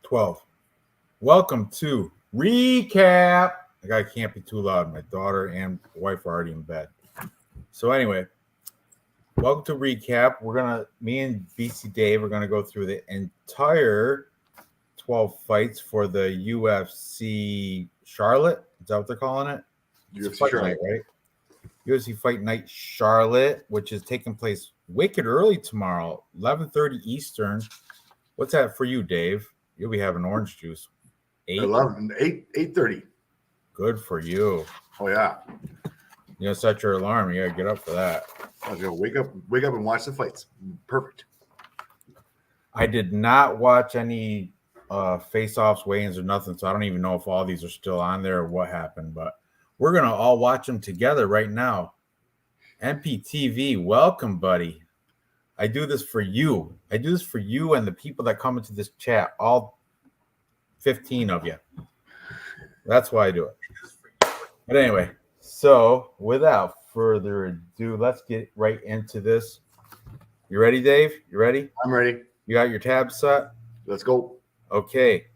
12. Welcome to Recap. I can't be too loud. My daughter and wife are already in bed. So anyway, welcome to Recap. Me and BC Dave are gonna go through the entire 12 fights for the UFC Charlotte. Is that what they're calling it? UFC Charlotte, night, right? UFC Fight Night Charlotte, which is taking place wicked early tomorrow, 11:30 Eastern. What's that for you, Dave? You'll be having orange juice. 8:30. Good for you. Oh yeah. Set your alarm. You gotta get up for that. I was gonna wake up and watch the fights. Perfect. I did not watch any face-offs, weigh-ins, or nothing, so I don't even know if all these are still on there or what happened. But we're gonna all watch them together right now. MPTV, welcome, buddy. I do this for you. I do this for you and the people that come into this chat. All 15 of you. That's why I do it. But anyway, so without further ado, let's get right into this. You ready, Dave? You ready? I'm ready. You got your tabs set? Let's go. Okay.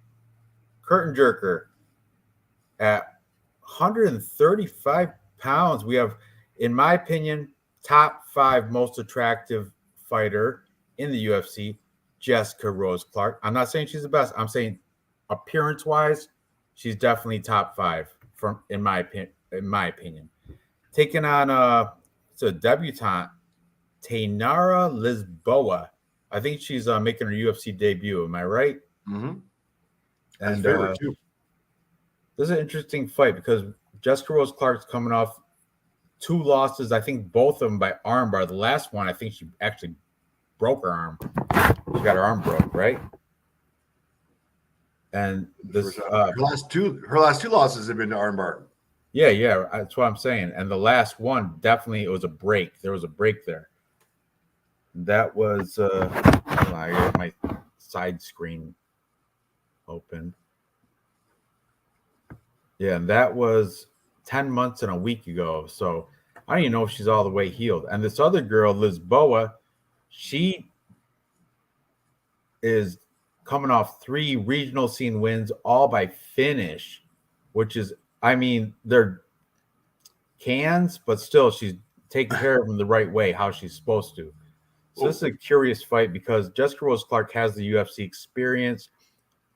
Curtain jerker at 135 pounds. We have, in my opinion, top 5 most attractive fighter in the UFC, Jessica Rose Clark. I'm not saying she's the best. I'm saying appearance-wise, she's definitely top 5 in my opinion. Taking on it's a debutante, Tainara Lisboa. I think she's making her UFC debut. Am I right? Mm-hmm. And too. This is an interesting fight because Jessica Rose Clark's coming off 2 losses. I think both of them by armbar. The last one, I think she actually broke her arm. She got her arm broke, right? And this her last two losses have been to armbar. Yeah, that's what I'm saying. And the last one, definitely, it was a break. There was a break there. That was I got my side screen open. Yeah, and that was 10 months and a week ago. So I don't even know if she's all the way healed. And this other girl, Lisboa, she is coming off 3 regional scene wins, all by finish, which is, I mean, they're cans, but still she's taking care of them the right way, how she's supposed to. So this is a curious fight because Jessica Rose Clark has the UFC experience,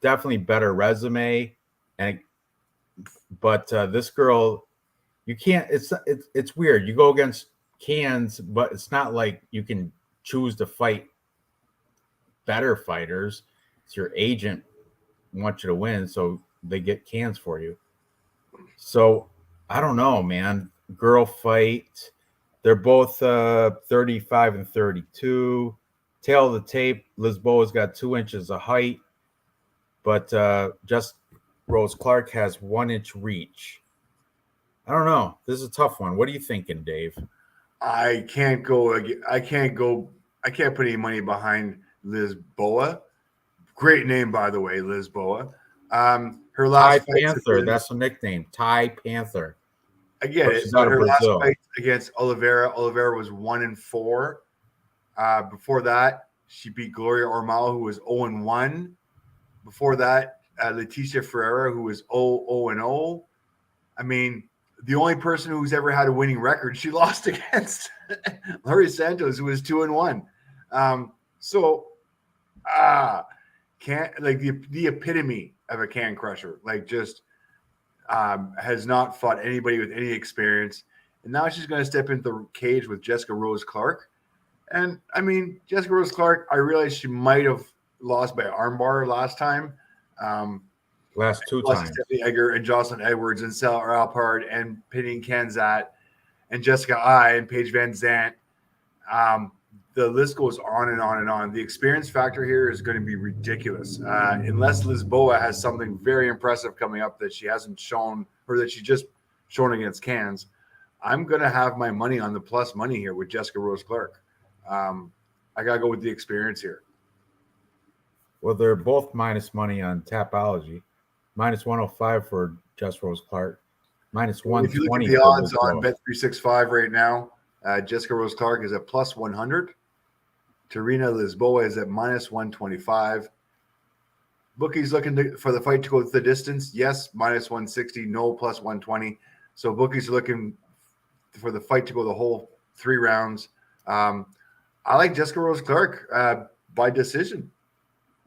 definitely better resume, but this girl, you can't. It's weird. You go against cans, but it's not like you can choose to fight better fighters. It's your agent wants you to win, so they get cans for you. So I don't know, man. Girl fight. They're both 35 and 32. Tail of the tape, Lisboa's got 2 inches of height, but just Rose Clark has 1 inch reach. I don't know. This is a tough one. What are you thinking, Dave? I can't put any money behind Lisboa. Great name, by the way, Lisboa. Her last Thai Panther, that's the nickname. Thai Panther. I get it. But her last fight against Oliveira was 1-4. Before that, she beat Gloria Ormal, who was 0-1. Before that, Leticia Ferreira, who was 0-0. I mean, the only person who's ever had a winning record, she lost against Laurie Santos, who was 2-1. Can't, like, the epitome of a can crusher, like, just has not fought anybody with any experience, and now she's going to step into the cage with Jessica Rose Clark. And I mean, Jessica Rose Clark, I realized she might have lost by armbar last time. Last 2 times. Stephanie Egger and Jocelyn Edwards and Sarah Alpard and Penny Kensat and Jessica I and Paige Van Zandt. The list goes on and on and on. The experience factor here is going to be ridiculous. Unless Lisboa has something very impressive coming up that she hasn't shown, or that she just shown against cans, I'm going to have my money on the plus money here with Jessica Rose Clark. I got to go with the experience here. Well, they're both minus money on Tapology. Minus 105 for Jessica Rose Clark. Minus 120. If you look at the odds on Bet365 right now, Jessica Rose Clark is at plus 100. Tarina Lisboa is at minus 125. Bookie's looking for the fight to go the distance. Yes, minus 160. No, plus 120. So bookies are looking for the fight to go the whole 3 rounds. I like Jessica Rose Clark by decision,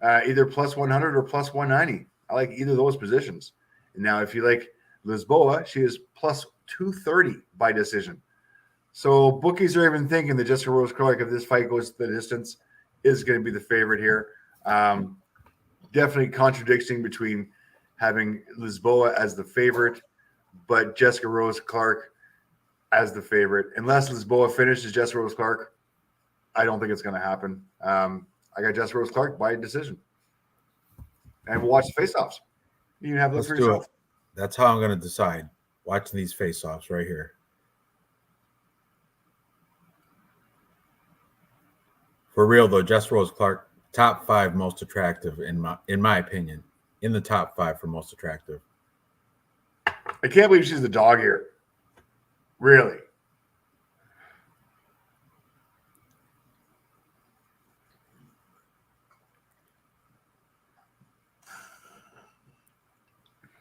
either plus 100 or plus 190. I like either of those positions. And now, if you like Lisboa, she is plus 230 by decision. So bookies are even thinking that Jessica Rose Clark, if this fight goes the distance, is going to be the favorite here. Definitely contradiction between having Lisboa as the favorite, but Jessica Rose Clark as the favorite. Unless Lisboa finishes Jessica Rose Clark, I don't think it's going to happen. I got Jessica Rose Clark by decision. And we'll watch the face-offs. You can have a look for yourself. That's how I'm going to decide. Watching these face-offs right here. For real though, Jessica Rose Clark, top 5 most attractive in my opinion. In the top 5 for most attractive. I can't believe she's the dog here. Really?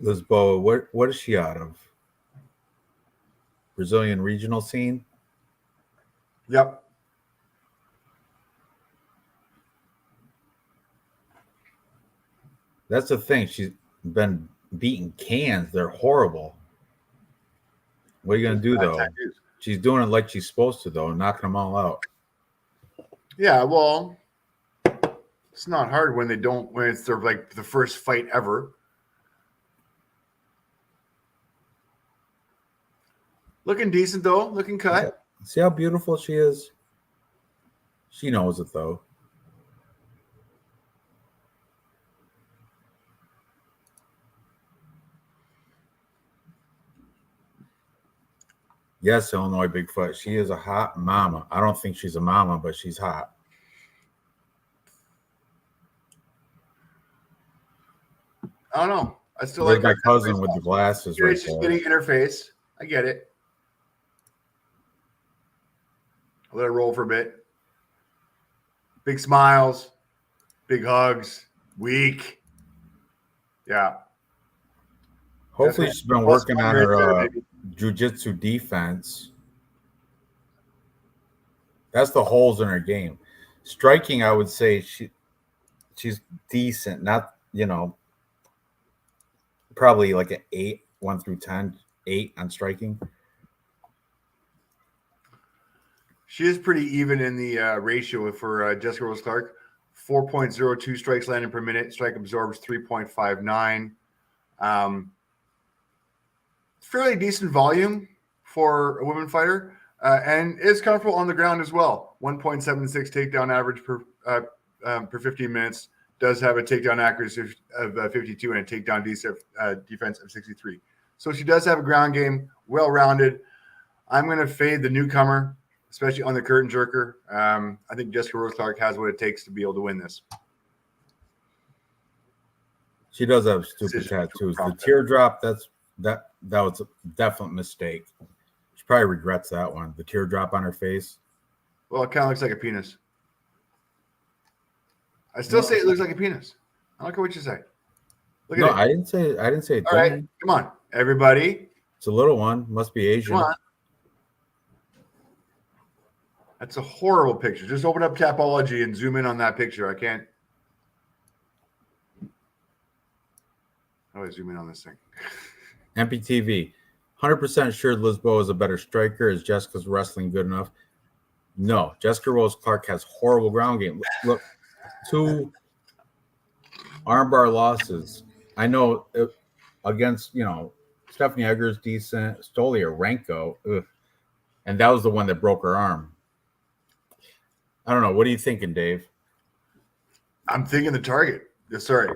Lisboa, what is she out of? Brazilian regional scene? Yep. That's the thing. She's been beating cans. They're horrible. What are you going to do, though? She's doing it like she's supposed to, though, knocking them all out. Yeah, well, it's not hard when it's their like the first fight ever. Looking decent, though. Looking cut. Yeah. See how beautiful she is? She knows it, though. Yes, Illinois Bigfoot. She is a hot mama. I don't think she's a mama, but she's hot. I don't know. I still like my cousin with the glasses. She's getting in her face. I get it. I'll let it roll for a bit. Big smiles, big hugs, weak. Yeah. Hopefully she's been working on her jiu-jitsu defense. That's the holes in her game. Striking, I would say she's decent. Not, probably like an 8, 1 through 10, 8 on striking. She is pretty even in the ratio for Jessica Rose Clark. 4.02 strikes landed per minute. Strike absorbs 3.59. Fairly decent volume for a women fighter, and is comfortable on the ground as well. 1.76 takedown average per 15 minutes. Does have a takedown accuracy of 52 and a takedown defense of 63. So she does have a ground game, well-rounded. I'm going to fade the newcomer, especially on the curtain jerker. I think Jessica Rose Clark has what it takes to be able to win this. She does have stupid tattoos. The teardrop, that was a definite mistake. She probably regrets that one. The teardrop on her face. Well, it kind of looks like a penis. I still say it looks like a penis. I don't care what you say. Look at it. I didn't say it. All right, come on, everybody. It's a little one. Must be Asian. Come on. That's a horrible picture. Just open up Tapology and zoom in on that picture. I can't. How do I zoom in on this thing? MPTV. 100% sure Lisboa is a better striker. Is Jessica's wrestling good enough? No. Jessica Rose Clark has horrible ground game. Look, 2 armbar losses. I know against, Stephanie Egger's decent. Stoliarenko. And that was the one that broke her arm. I don't know. What are you thinking, Dave? I'm thinking the target. Sorry.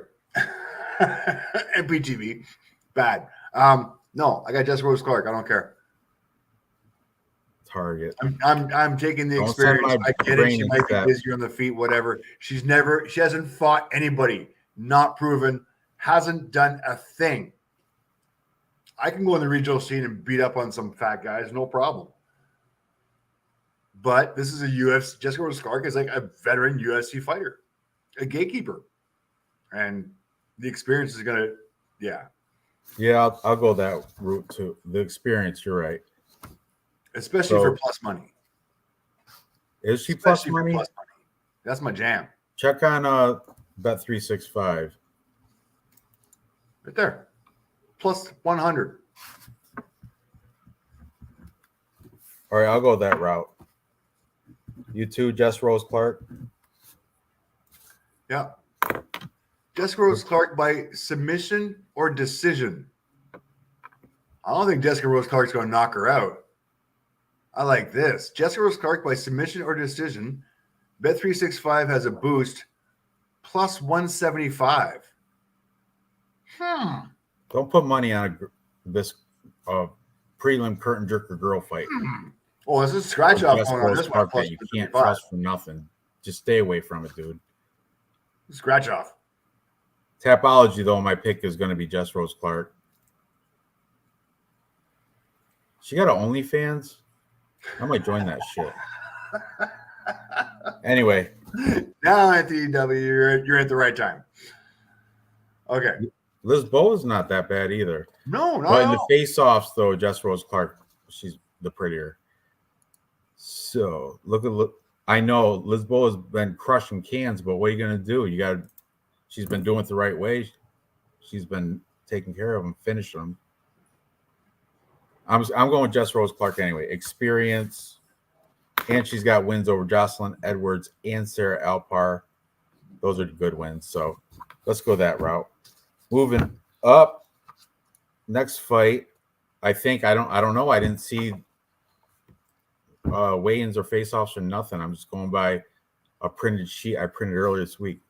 MPTV. Bad. No, I got Jessica Rose Clark. I don't care. Target. I'm taking the experience. I get it. She might be busier on the feet, whatever. She hasn't fought anybody. Not proven. Hasn't done a thing. I can go in the regional scene and beat up on some fat guys. No problem. But this is a UFC. Jessica Rose Clark is like a veteran UFC fighter, a gatekeeper. And The experience is gonna, yeah. Yeah, I'll go that route too. The experience, you're right. Especially for plus money. Is she plus Especially for money? plus money. That's my jam. Check on Bet365. Right there. Plus 100. All right, I'll go that route. You too, Jess Rose Clark. Yeah. Jessica Rose Clark by submission or decision. I don't think Jessica Rose Clark's going to knock her out. I like this. Jessica Rose Clark by submission or decision. Bet365 has a boost plus 175. Don't put money on this prelim curtain jerker girl fight. Oh, this is scratch off Jess going on Rose this one. Clark Plus that you can't 175. trust for nothing. Just stay away from it, dude. Scratch off. Tapology, though, my pick is going to be Jess Rose Clark. She got an OnlyFans? I might join that shit. Anyway. Now, Anthony W., you're at the right time. Okay. Liz Bow is not that bad either. No, not but at in all. the face-offs, though, Jess Rose Clark, she's the prettier. So, look. I know Liz Bow has been crushing cans, but what are you going to do? She's been doing it the right way. She's been taking care of them, finishing them. I'm going with Jess Rose Clark anyway. Experience, and she's got wins over Jocelyn Edwards and Sarah Alpar. Those are good wins. So let's go that route. Moving up, next fight. I don't know. I didn't see weigh-ins or face-offs or nothing. I'm just going by a printed sheet I printed earlier this week.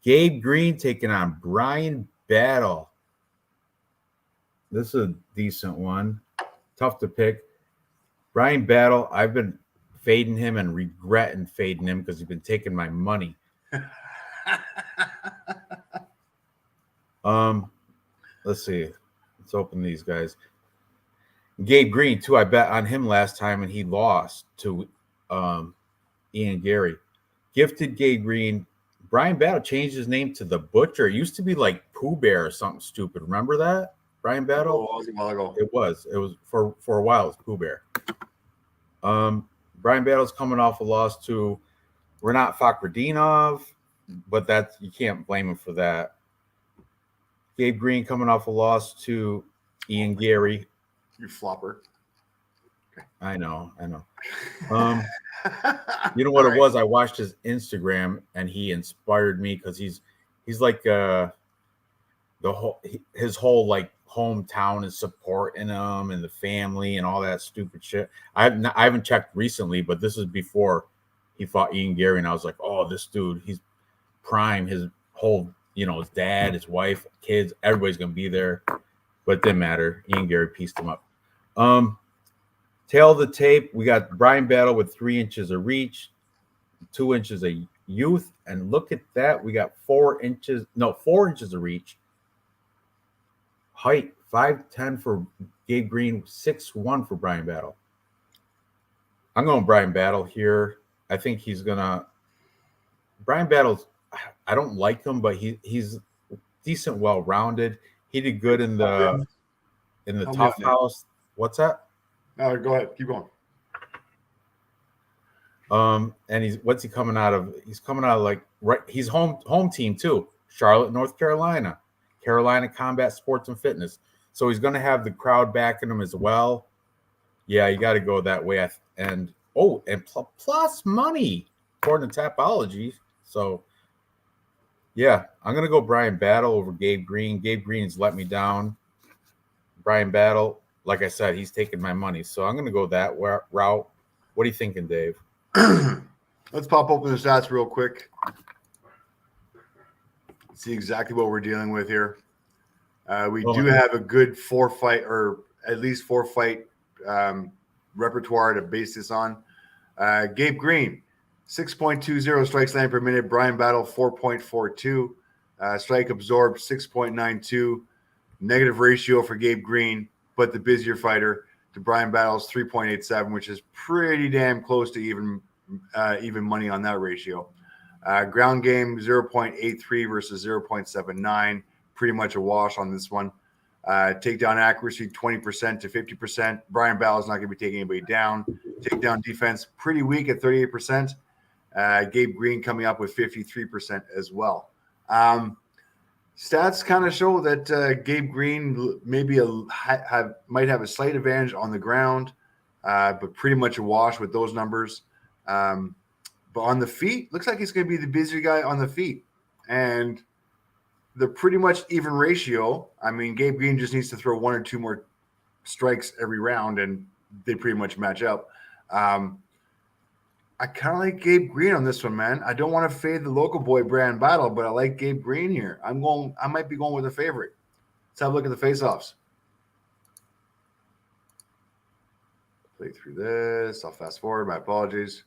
Gabe Green taking on Brian Battle. This is a decent one. Tough to pick. Brian Battle, I've been fading him and regretting fading him because he's been taking my money. Let's see. Let's open these guys. Gabe Green, too. I bet on him last time and he lost to Ian Gary. Gifted Gabe Green. Brian Battle changed his name to the Butcher. It used to be like Pooh Bear or something stupid. Remember that? Brian Battle? Oh, it was a while ago. It was for a while. It was Pooh Bear. Brian Battle's coming off a loss to Renat Fakhretdinov, but you can't blame him for that. Gabe Green coming off a loss to Ian Gary. You flopper. Okay. I know. You know what it was? I watched his Instagram and he inspired me because he's like his whole like hometown is supporting him and the family and all that stupid shit. I haven't checked recently, but this is before he fought Ian Gary, and I was like, oh, this dude, he's prime. His whole, his dad, his wife, kids, everybody's gonna be there. But it didn't matter. Ian Gary pieced him up. Tail of the tape, we got Brian Battle with 3 inches of reach, 2 inches of youth, and look at that, we got 4 inches of reach. Height 5'10" for Gabe Green, 6'1" for Brian Battle. I'm going Brian Battle here. I think Brian Battle's, I don't like him, but he's decent, well-rounded. He did good in the Tough House. What's that? No, go ahead. Keep going. And what's he coming out of? He's coming out of like he's home team too. Charlotte, North Carolina. Carolina Combat Sports and Fitness. So he's going to have the crowd backing him as well. Yeah, you got to go that way. And plus money according to Tapology. So yeah, I'm going to go Brian Battle over Gabe Green. Gabe Green's let me down. Brian Battle, like I said, he's taking my money. So I'm going to go that route. What are you thinking, Dave? Let's pop open the stats real quick. See exactly what we're dealing with here. We do have a good 4-fight or at least 4-fight repertoire to base this on. Gabe Green, 6.20 strikes landed per minute. Brian Battle, 4.42. Strike absorbed, 6.92. Negative ratio for Gabe Green, but the busier fighter to Brian Battle's 3.87, which is pretty damn close to even money on that ratio. Ground game 0.83 versus 0.79. pretty much a wash on this one. Takedown accuracy 20% to 50%. Brian Battle's not going to be taking anybody down. Takedown defense pretty weak at 38%. Gabe Green coming up with 53% as well. Stats kind of show that Gabe Green maybe might have a slight advantage on the ground, but pretty much a wash with those numbers. But on the feet, looks like he's going to be the busier guy on the feet. And they're pretty much even ratio. I mean, Gabe Green just needs to throw one or two more strikes every round, and they pretty much match up. I kind of like Gabe Green on this one, man. I don't want to fade the local boy Brian Battle, but I like Gabe Green here. I might be going with a favorite. Let's have a look at the face-offs. Play through this. I'll fast forward. My apologies.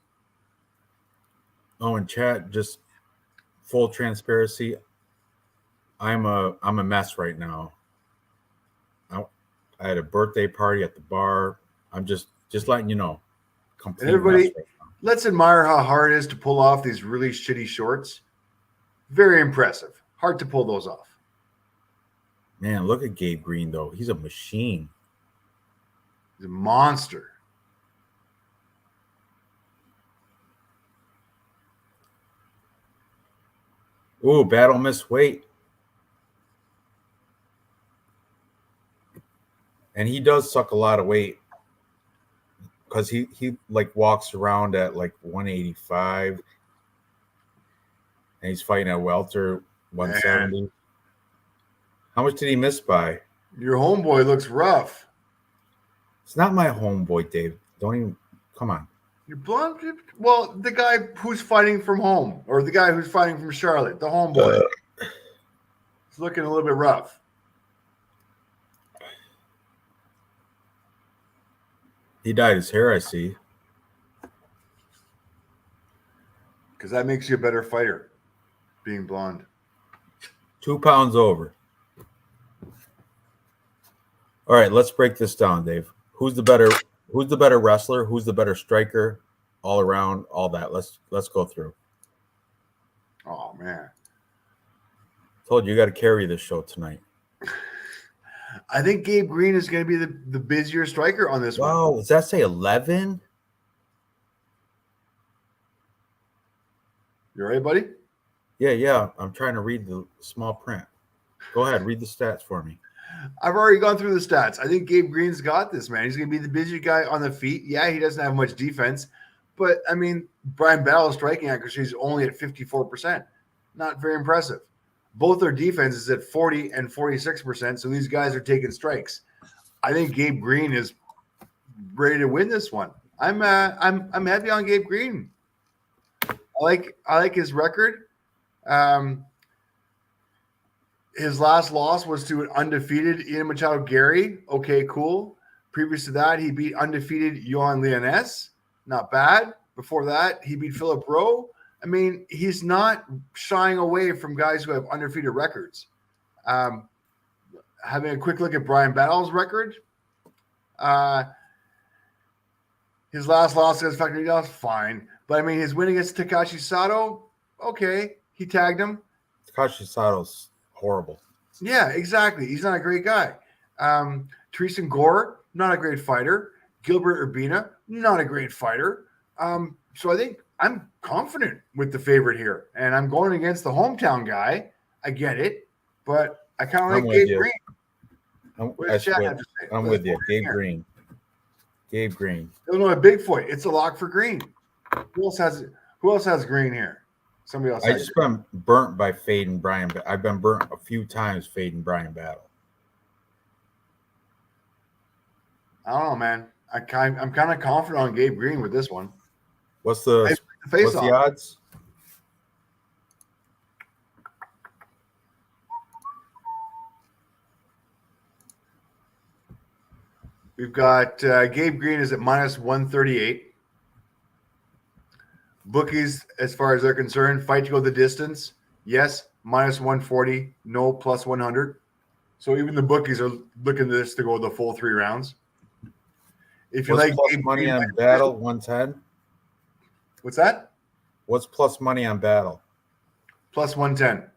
Oh, and chat, just full transparency. I'm a mess right now. I had a birthday party at the bar. I'm just letting you know. And everybody, let's admire how hard it is to pull off these really shitty shorts. Very impressive. Hard to pull those off. Man, look at Gabe Green, though. He's a machine. He's a monster. Ooh, Battle missed weight. And he does suck a lot of weight because he like walks around at like 185 and he's fighting at welter 170. Man. How much did he miss by? Your homeboy looks rough. It's not my homeboy, Dave. Don't even come on. You're blunt. Well, the guy who's fighting from home, or the guy who's fighting from Charlotte, the homeboy. He's looking a little bit rough. He dyed his hair, I see. Because that makes you a better fighter, being blonde. 2 pounds over. All right, let's break this down, Dave. Who's the better wrestler? Who's the better striker? All around, all that. Let's go through. Oh man. Told you got to carry this show tonight. I think Gabe Green is going to be the busier striker on this one. Wow, does that say 11? You all right, buddy? Yeah. I'm trying to read the small print. Go ahead, read the stats for me. I've already gone through the stats. I think Gabe Green's got this, man. He's going to be the busier guy on the feet. Yeah, he doesn't have much defense. But, I mean, Brian Battle's striking accuracy is only at 54%. Not very impressive. Both their defense is at 40 and 46%, so these guys are taking strikes. I think Gabe Green is ready to win this one. I'm heavy on Gabe Green. I like his record. His last loss was to an undefeated Ian Machado Gary. Okay, cool. Previous to that, he beat undefeated Johan Leones. Not bad. Before that, he beat Philip Rowe. I mean, he's not shying away from guys who have undefeated records. Having a quick look at Brian Battle's record, his last loss against Factory Dallas, fine. But, I mean, his win against Takashi Sato, okay. He tagged him. Takashi Sato's horrible. Yeah, exactly. He's not a great guy. Teresa Gore, not a great fighter. Gilbert Urbina, not a great fighter. So I think I'm confident with the favorite here. And I'm going against the hometown guy. I get it. But I kind of like Gabe Green. I'm with you. Gabe Green. Gabe Green. Illinois Bigfoot. It's a lock for Green. Who else has Green here? Somebody else. I just been burnt by fading Brian. I've been burnt a few times fading Brian Battle. I don't know, man. I'm kind of confident on Gabe Green with this one. What's the odds? We've got Gabe Green is at minus 138. Bookies, as far as they're concerned, fight to go the distance. Yes, minus 140. No, plus 100. So even the bookies are looking at this to go the full 3 rounds. If you like Gabe money Green, on Battle, 110. What's that? What's plus money on Battle? Plus 110.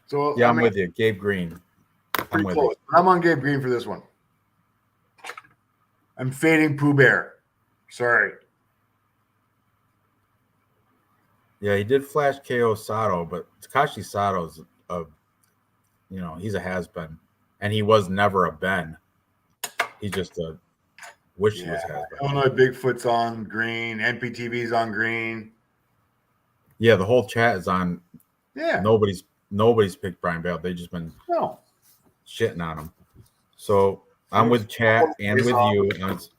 So Yeah, I'm with you. Gabe Green. I'm pretty with close. you. I'm on Gabe Green for this one. I'm fading Pooh Bear. Sorry. Yeah, he did flash KO Sato, but Takashi Sato's he's a has-been. And he was never a Ben. He's just a wish he was has-been. Illinois Bigfoot's on green. NPTV's on green. Yeah, the whole chat is on. Yeah. Nobody's picked Brian Bale. They've just been shitting on him. So I'm with chat and with you.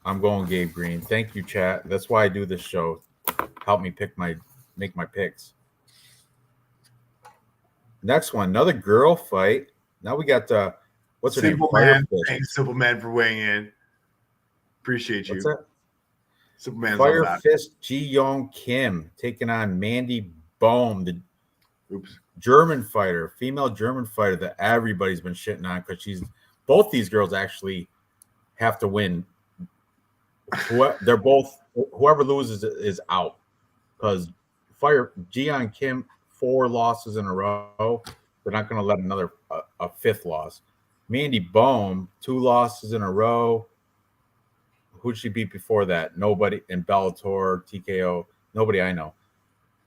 I'm going Gabe Green. Thank you, chat. That's why I do this show. Help me make my picks. Next one, another girl fight. Now we got what's her name? Thanks, Simple Man, for weighing in. Appreciate you. What's that? Simple Man's Fire Fist Ji Young Kim taking on Mandy Bohm, the German fighter, female German fighter that everybody's been shitting on because both these girls actually have to win. Whoever loses is out because Ji Young Kim 4 losses in a row. They're not going to let another a 5th loss. Mandy Bohm 2 losses in a row. Who'd she beat before that? Nobody in Bellator, TKO. Nobody I know.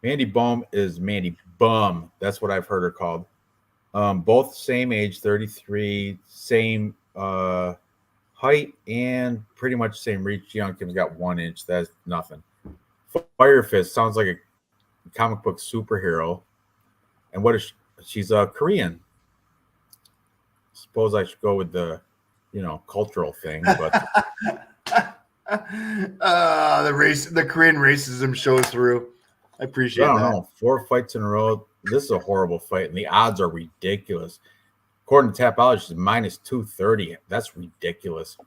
Mandy Bohm is Mandy Bum. That's what I've heard her called. Both same age, 33, same height, and pretty much same reach. Young Kim's got 1 inch. That's nothing. Fire Fist sounds like a comic book superhero. And what is she? She's a Korean. Suppose I should go with the, cultural thing, but the Korean racism shows through. I appreciate that. I don't know. 4 fights in a row. This is a horrible fight, and the odds are ridiculous. According to Tapology, it's minus 230. That's ridiculous.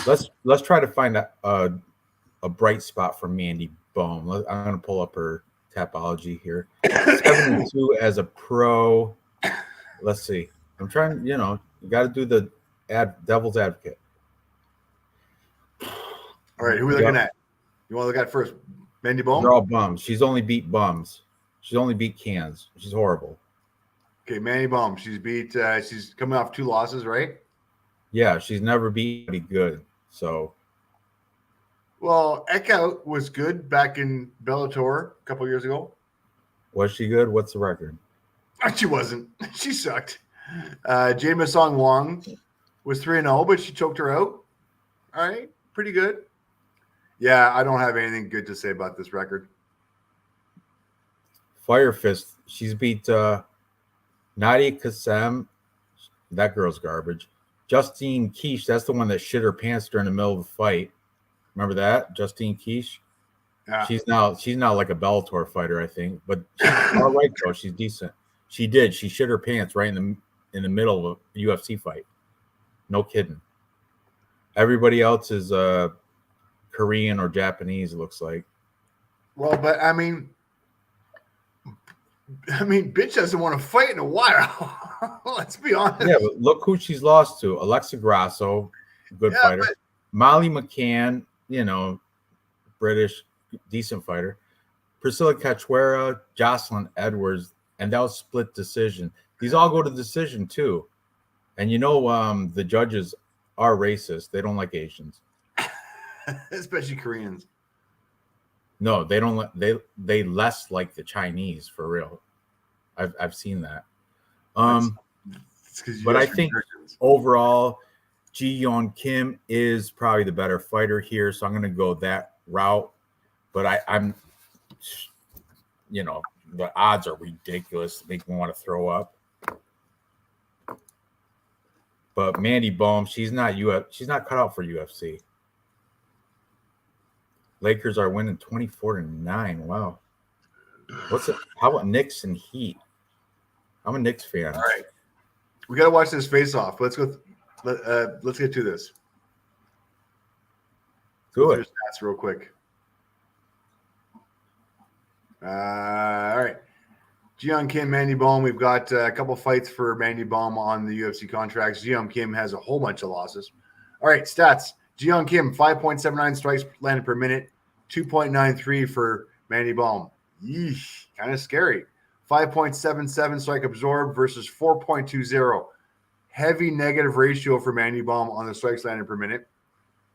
Let's try to find a bright spot for Mandy Bohm. I'm going to pull up her Tapology here. 72 as a pro. Let's see. I'm trying. You got to do the devil's advocate. All right, who are we looking at? You want to look at first? Mandy Bohm? They're all bums. She's only beat bums. She's only beat cans. She's horrible. Okay, Mandy Bohm. She's coming off 2 losses, right? Yeah, she's never beat anybody good. So. Well, Eckhout was good back in Bellator a couple years ago. Was she good? What's the record? She wasn't. She sucked. Jade Song Wong was 3-0, but she choked her out. All right, pretty good. Yeah, I don't have anything good to say about this record. Fire Fist. She's beat Nadia Kassem. That girl's garbage. Justine Quiche. That's the one that shit her pants during the middle of the fight. Remember that? Justine Quiche? Yeah. She's now like a Bellator fighter, I think. But she's all right, though. She's decent. She did. She shit her pants right in the middle of a UFC fight. No kidding. Everybody else is Korean or Japanese, it looks like. Well, but I mean, bitch doesn't want to fight in a while. Let's be honest. Yeah, but look who she's lost to. Alexa Grasso, good fighter. But Molly McCann, British, decent fighter. Priscilla Cachoeira, Jocelyn Edwards, and that was split decision. These all go to decision too. And the judges are racist. They don't like Asians. Especially Koreans. No, they don't. They less like the Chinese for real. I've seen that. But I think overall, Ji Young Kim is probably the better fighter here, so I'm going to go that route. But I'm, the odds are ridiculous. Make me want to throw up. But Mandy Bohm, she's not cut out for UFC. Lakers are winning 24-9. Wow. How about Knicks and Heat? I'm a Knicks fan. All right. We got to watch this face off. Let's go. Let's get to this. Go ahead. Stats real quick. All right. Ji Young Kim, Mandy Bohm. We've got a couple fights for Mandy Bohm on the UFC contracts. Ji Young Kim has a whole bunch of losses. All right, stats. Ji Young Kim, 5.79 strikes landed per minute, 2.93 for Mandy Bohm. Yeesh, kind of scary. 5.77 strike absorbed versus 4.20. Heavy negative ratio for Mandy Baum on the strikes landed per minute.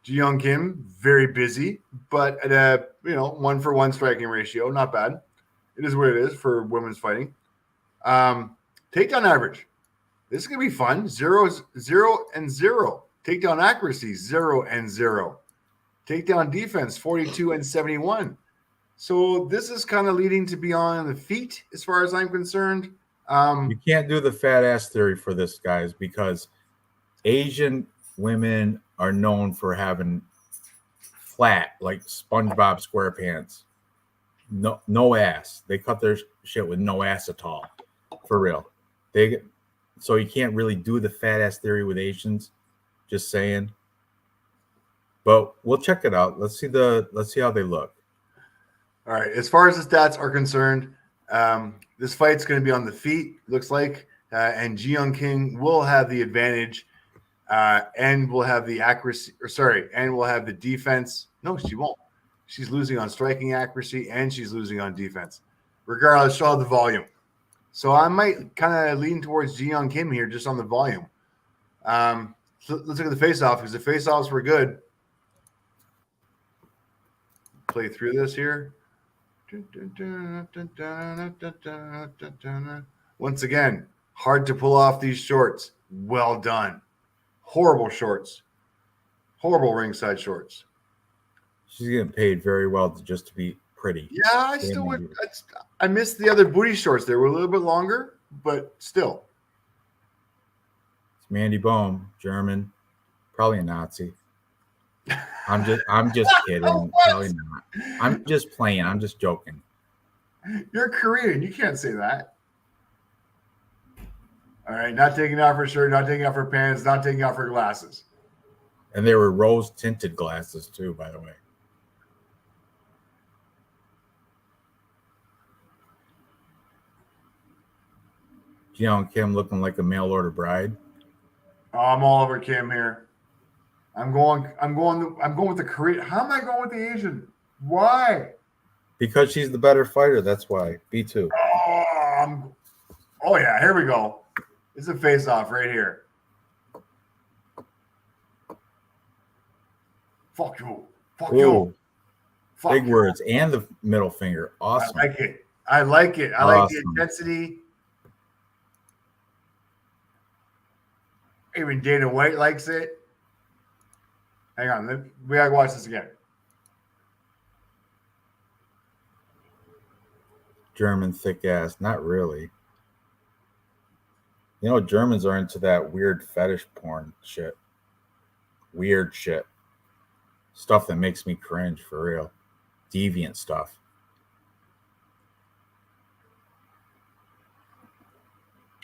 Ji Young Kim, very busy, but at a 1-for-1 striking ratio, not bad. It is what it is for women's fighting. Takedown average. This is gonna be fun. 0, 0, and 0. Takedown accuracy 0 and 0. Takedown defense 42 and 71. So this is kind of leading to be on the feet as far as I'm concerned. You can't do the fat ass theory for this, guys, because Asian women are known for having flat, like SpongeBob SquarePants. No ass. They cut their shit with no ass at all, for real. So you can't really do the fat ass theory with Asians. Just saying. But we'll check it out. Let's see how they look. All right. As far as the stats are concerned, this fight's going to be on the feet, looks like, and Ji Young Kim will have the advantage, and will have the accuracy. And will have the defense. No, she won't. She's losing on striking accuracy, and she's losing on defense. Regardless, she'll have the volume. So I might kind of lean towards Ji Young Kim here, just on the volume. So let's look at the face-off, because the face-offs were good. Play through this here. Once again, hard to pull off these shorts. Well done. Horrible shorts. Horrible ringside shorts. She's getting paid very well just to be pretty. Yeah, I still would. I missed the other booty shorts. They were a little bit longer, but still. It's Mandy Baum, German, probably a Nazi. I'm just kidding. Probably not. I'm just playing. I'm just joking. You're Korean. You can't say that. All right, not taking off her shirt, not taking off her pants, not taking off her glasses. And they were rose tinted glasses too, by the way. Ji Young Kim looking like a mail order bride. Oh, I'm all over Kim here. I'm going with the Korean. How am I going with the Asian? Why? Because she's the better fighter. That's why. B2. Oh yeah, here we go. It's a face-off right here. Fuck you. Fuck Ooh, you. Fuck big you. words and the middle finger. Awesome. I like it. I like it. I like the intensity. Even Dana White likes it. Hang on. We got to watch this again. German thick ass. Not really. You know, Germans are into that weird fetish porn shit. Weird shit. Stuff that makes me cringe, for real. Deviant stuff.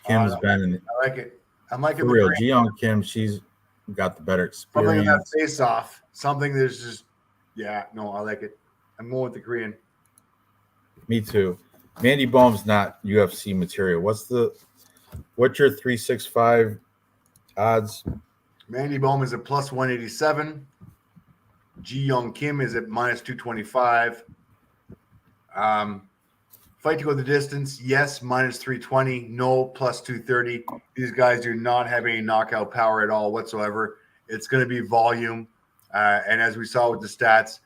Kim's been in. I like it. I'm liking for real. Ji Young Kim, she's got the better experience. Something that face off. Something that's just, yeah, no, I like it. I'm going with the Korean. Me too. Mandy Baum's not UFC material. What's your 365 odds? Mandy Baum is at plus 187. Ji Young Kim is at minus 225. Fight to go the distance, yes, minus 320. No, plus 230. These guys do not have any knockout power at all whatsoever. It's going to be volume. And as we saw with the stats,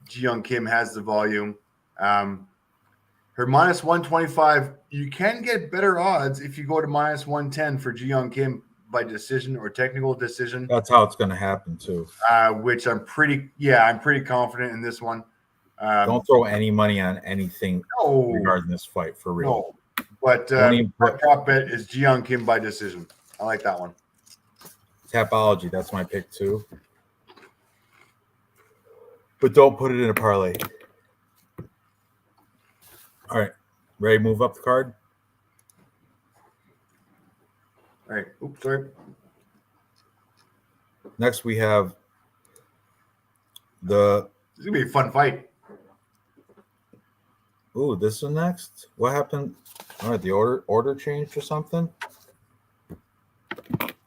Ji Young Kim has the volume. Her minus 125, you can get better odds if you go to minus 110 for Ji Young Kim by decision or technical decision. That's how it's going to happen too. Which I'm pretty confident in this one. Don't throw any money on anything regarding this fight, for real. No. But my prop bet is Ji Young Kim by decision. I like that one. Tapology, that's my pick too. But don't put it in a parlay. All right. Ready to move up the card? All right. Oops, sorry. Next, we have the... This is going to be a fun fight. Ooh, this is next? What happened? All right, the order changed or something?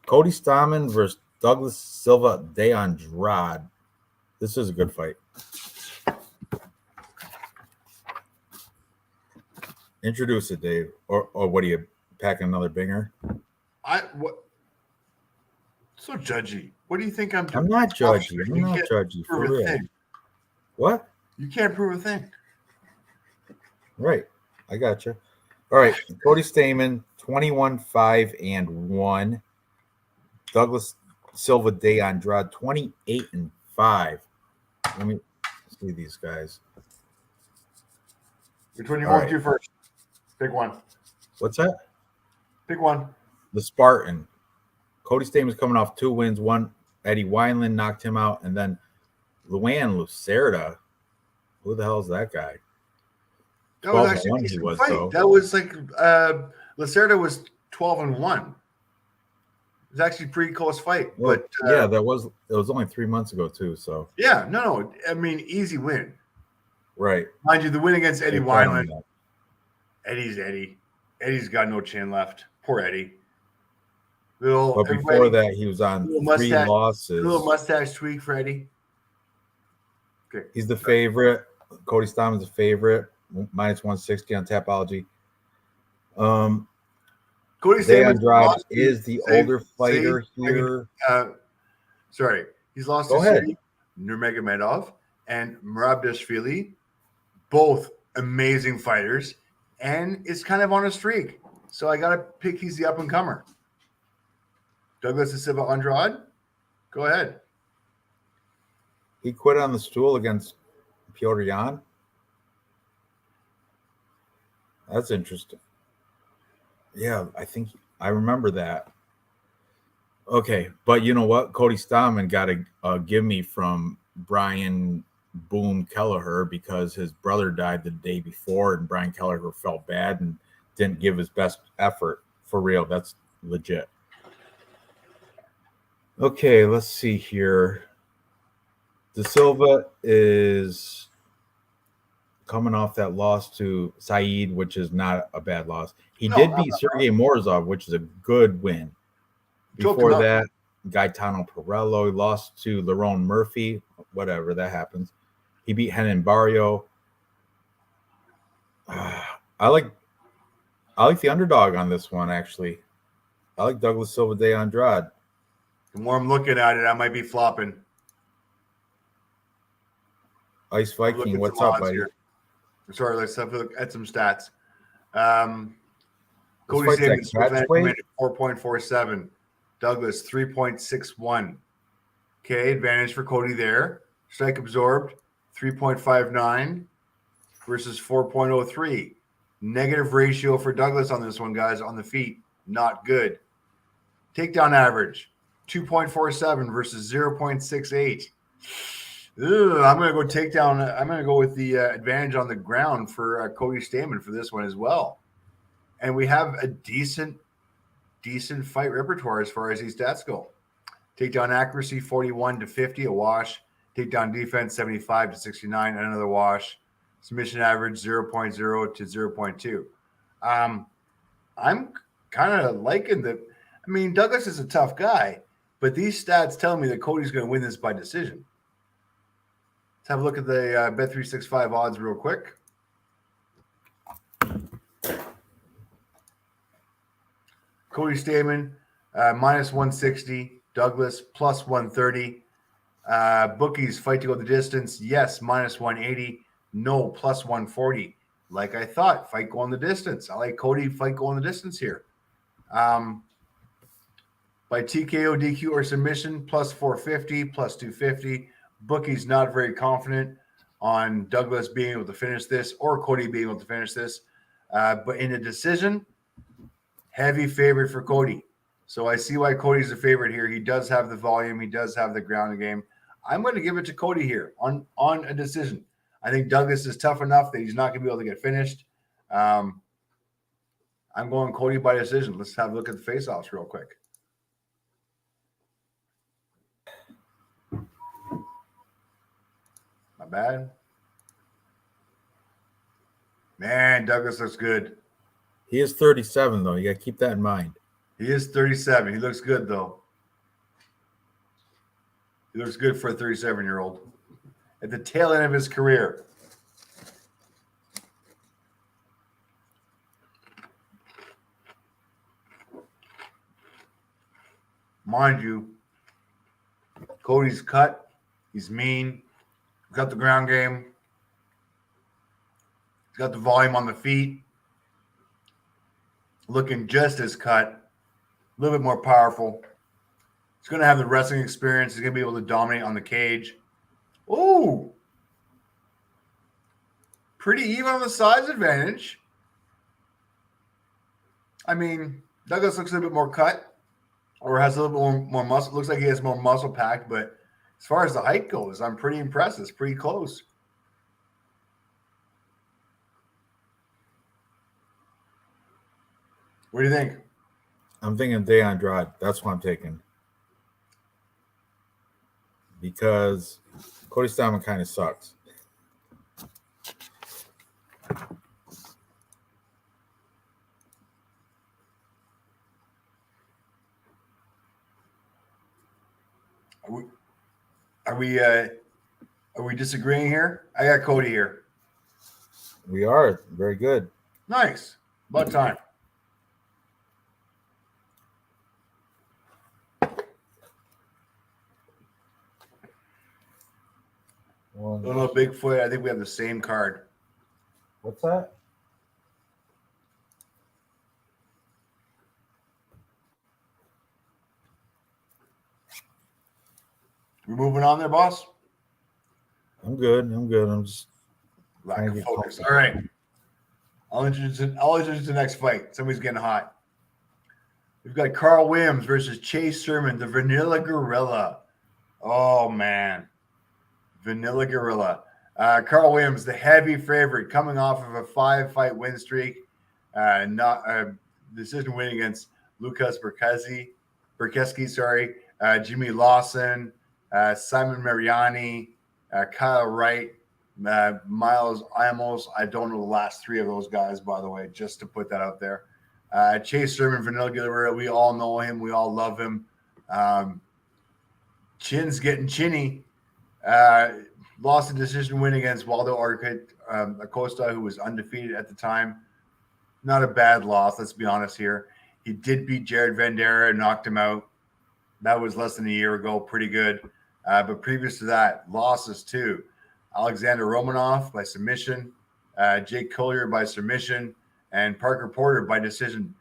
Cody Stamann versus Douglas Silva de Andrade. This is a good fight. Introduce it, Dave. Or what are you packing another binger? What? So judgy. What do you think I'm doing? I'm not judgy. I'm not judgy for real. Thing. What? You can't prove a thing. Right. I got you. All right. Cody Stamann, 21-5-1. Douglas Silva de Andrade, 28-5. Let me see these guys. Which one you want to do first? Pick one. What's that? Pick one. The Spartan. Cody Stamann's coming off 2 wins. One, Eddie Wineland knocked him out. And then Luan Lucerda. Who the hell is that guy? That was actually a decent fight. That was like Lucerda was 12-1. It was actually a pretty close fight. Well, but it was only 3 months ago too. So yeah, no. I mean, easy win. Right. Mind you, the win against Eddie Wineland. Eddie's Eddie. Eddie's got no chin left. Poor Eddie. But before that, he was on 3 losses. Little mustache tweak for Eddie. Okay. He's the favorite. Cody Stamann's the favorite. -160 on Tapology. Cody Andrade is the older fighter here. He's lost to Nurmagomedov and Merabishvili, both amazing fighters, and is kind of on a streak. So I got to pick he's the up-and-comer. Douglas Silva Andrade, go ahead. He quit on the stool against Piotr Jan. That's interesting. Yeah, I think I remember that. Okay, but you know what? Cody Stamann got a gimme from Brian Boom Kelleher because his brother died the day before, and Brian Kelleher felt bad and didn't give his best effort. For real, that's legit. Okay, let's see here. De Silva is coming off that loss to Saeed, which is not a bad loss. He did beat Sergey Morozov, which is a good win. Before that, Gaetano Perello lost to Lerone Murphy. Whatever, that happens. He beat Henan Barrio. I like the underdog on this one, actually. I like Douglas Silva de Andrade. The more I'm looking at it, I might be flopping. Ice Viking, what's up, buddy? Here. Sorry, let's have a look at some stats. Cody Stamann 4.47. Douglas 3.61. Okay, advantage for Cody there. Strike absorbed 3.59 versus 4.03. Negative ratio for Douglas on this one, guys, on the feet. Not good. Takedown average 2.47 versus 0.68. I'm going to go takedown. I'm going to go with the advantage on the ground for Cody Stamann for this one as well. And we have a decent fight repertoire as far as these stats go. Takedown accuracy 41-50, a wash. Takedown defense 75-69, another wash. Submission average 0.0 to 0.2. I'm kind of liking the. I mean, Douglas is a tough guy, but these stats tell me that Cody's going to win this by decision. Let's have a look at the Bet365 odds real quick. Cody Stamann, -160. Douglas, +130. Bookies, fight to go the distance. Yes, -180. No, +140. Like I thought, fight going the distance. I like Cody, fight going the distance here. By TKO, DQ, or submission, +450, +250. Bookie's not very confident on Douglas being able to finish this or Cody being able to finish this. But in a decision, heavy favorite for Cody. So I see why Cody's a favorite here. He does have the volume. He does have the ground game. I'm going to give it to Cody here on a decision. I think Douglas is tough enough that he's not going to be able to get finished. I'm going Cody by decision. Let's have a look at the face-offs real quick. Not bad. Man, Douglas looks good. He is 37, though. You got to keep that in mind. He is 37. He looks good, though. He looks good for a 37-year-old at the tail end of his career. mind you, Cody's cut. He's mean. He's got the ground game. He's got the volume on the feet. Looking just as cut. A little bit more powerful. He's going to have the wrestling experience. He's going to be able to dominate on the cage. Ooh. Pretty even on the size advantage. I mean, Douglas looks a little bit more cut or has a little bit more muscle. Looks like he has more muscle packed, but as far as the height goes, I'm pretty impressed. It's pretty close. What do you think? I'm thinking De Andrade. That's what I'm taking. Because Cody Stamann kind of sucks. Are we disagreeing here? I got Cody here. We are very good. Nice. About time. Well, Little Bigfoot, I think we have the same card. what's that? We're moving on there, boss? I'm good. I'm just Lack of focus. All right. I'll introduce the next fight. Somebody's getting hot. We've got Carl Williams versus Chase Sherman, the Vanilla Gorilla. Oh, man. Vanilla Gorilla. Carl Williams, the heavy favorite, coming off of a 5-fight win streak. Not a decision win against Lucas Berkeski, Jimmy Lawson, Simon Mariani, Kyle Wright, Miles Amos. I don't know the last three of those guys, by the way, just to put that out there. Chase Sherman, Vanilla Gorilla, we all know him. We all love him. Chin's getting chinny. Lost a decision win against Waldo Acosta, who was undefeated at the time. Not a bad loss, let's be honest here. He did beat Jared Vandera and knocked him out. That was less than a year ago. Pretty good. But previous to that, losses too. Alexander Romanov by submission, Jake Collier by submission, and Parker Porter by decision.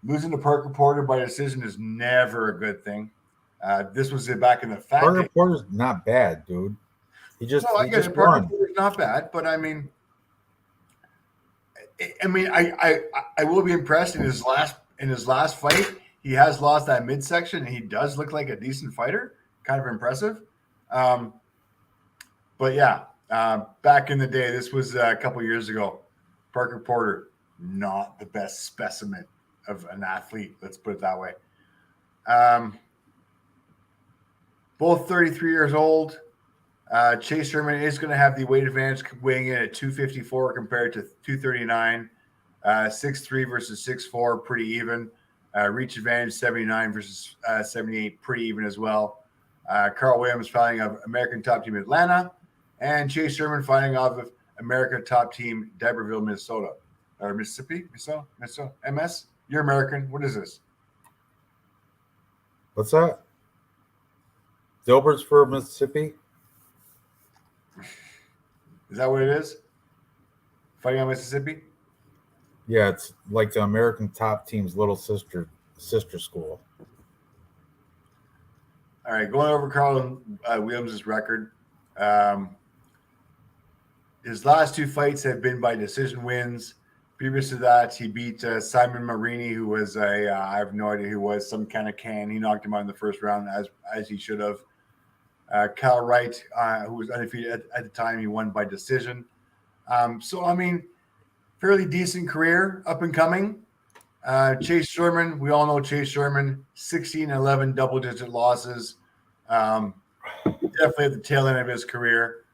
Losing to Parker Porter by decision is never a good thing. This was back in the fact. Parker Porter's not bad, dude. He just I guess Parker Porter's not bad, but I mean, I will be impressed in his last fight. He has lost that midsection, and he does look like a decent fighter. Kind of impressive. But yeah, back in the day, this was a couple years ago. Parker Porter, not the best specimen of an athlete. Let's put it that way. Both 33 years old. Chase Sherman is going to have the weight advantage, weighing in at 254 compared to 239. 6'3" versus 6'4", pretty even. Reach advantage 79 versus 78, pretty even as well. Carl Williams fighting of American Top Team Atlanta, and Chase Sherman fighting off of American Top Team D'Iberville, Minnesota, or Mississippi, Minnesota, MS. You're American. What is this? What's that? Dilbert's for Mississippi. Is that what it is? Fighting on Mississippi? Yeah, it's like the American Top Team's little sister school. All right, going over Carl Williams' record. His last two fights have been by decision wins. Previous to that, he beat Simon Marini, who was I have no idea who was, some kind of can. He knocked him out in the first round, as he should have. Kyle Wright, who was undefeated at the time, he won by decision. So, I mean, fairly decent career, up and coming. Chase Sherman, we all know Chase Sherman, 16-11 double-digit losses. Definitely at the tail end of his career.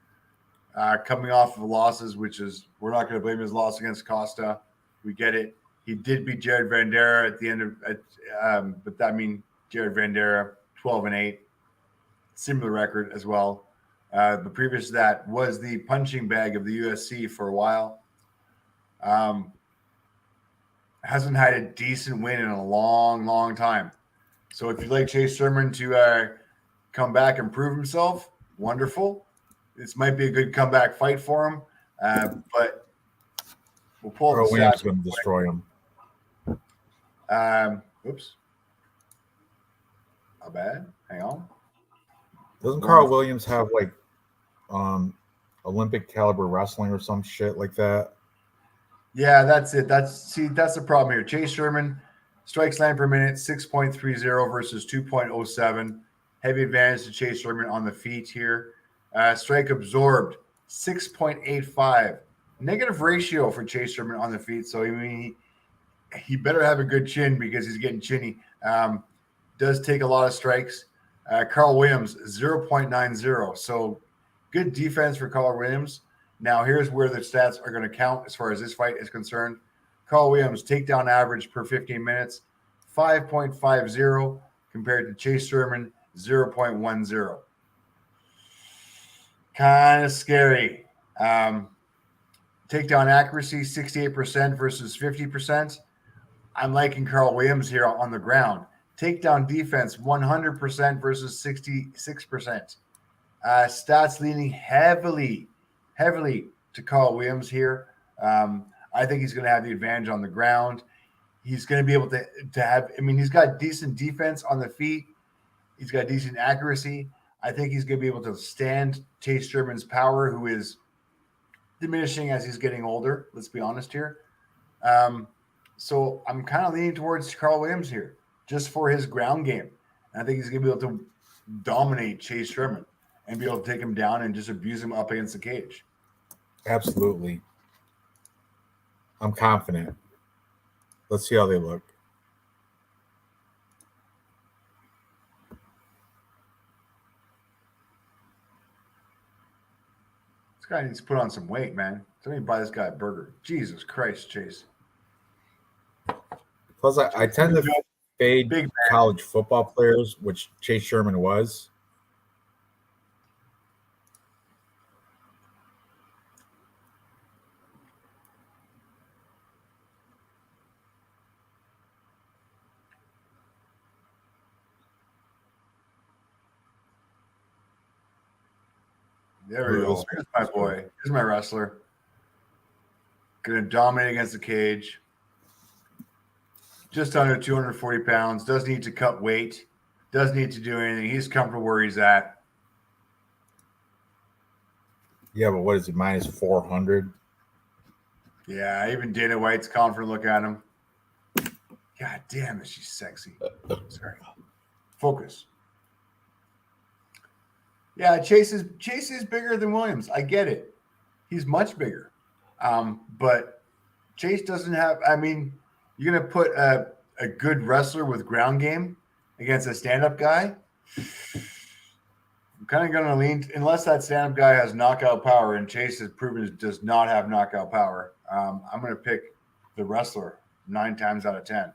Coming off of losses, which is, we're not going to blame his loss against Costa. We get it. He did beat Jared Vandera at the end of, but that means Jared Vandera, 12-8. Similar record as well. But previous to that was the punching bag of the UFC for a while. Hasn't had a decent win in a long, long time. So if you'd like Chase Sherman to come back and prove himself, wonderful. This might be a good comeback fight for him. But we'll pull Carl the Williams stats. is going to destroy him. Oops. Not bad. Hang on. Doesn't Carl Williams have like Olympic caliber wrestling or some shit like that? Yeah, that's it. That's the problem here. Chase Sherman, strikes land per minute, 6.30 versus 2.07. Heavy advantage to Chase Sherman on the feet here. Strike absorbed, 6.85. Negative ratio for Chase Sherman on the feet. So, I mean, he better have a good chin because he's getting chinny. Does take a lot of strikes. Carl Williams, 0.90. So, good defense for Carl Williams. Now, here's where the stats are going to count as far as this fight is concerned. Carl Williams, takedown average per 15 minutes, 5.50 compared to Chase Sherman, 0.10. Kind of scary. Takedown accuracy, 68% versus 50%. I'm liking Carl Williams here on the ground. Takedown defense, 100% versus 66%. Stats leaning heavily to Carl Williams here. I think he's going to have the advantage on the ground. He's going to be able to have, I mean, he's got decent defense on the feet. He's got decent accuracy. I think he's going to be able to stand Chase Sherman's power, who is diminishing as he's getting older. Let's be honest here. So I'm kind of leaning towards Carl Williams here just for his ground game. And I think he's going to be able to dominate Chase Sherman and be able to take him down and just abuse him up against the cage. Absolutely. I'm confident. Let's see how they look. This guy needs to put on some weight, man. Somebody buy this guy a burger. Jesus Christ, Chase. Plus, I tend to fade college football players, which Chase Sherman was. There we go. Here's my boy. Here's my wrestler. Going to dominate against the cage. Just under 240 pounds. Doesn't need to cut weight. Doesn't need to do anything. He's comfortable where he's at. Yeah, but what is he, minus 400? Yeah, even Dana White's confident look at him. God damn, is she sexy. Sorry. Focus. Yeah, Chase is bigger than Williams. I get it. He's much bigger. But Chase doesn't have, I mean, you're going to put a good wrestler with ground game against a stand-up guy. I'm kind of going to lean, unless that stand-up guy has knockout power, and Chase has proven it does not have knockout power. I'm going to pick the wrestler 9 times out of 10.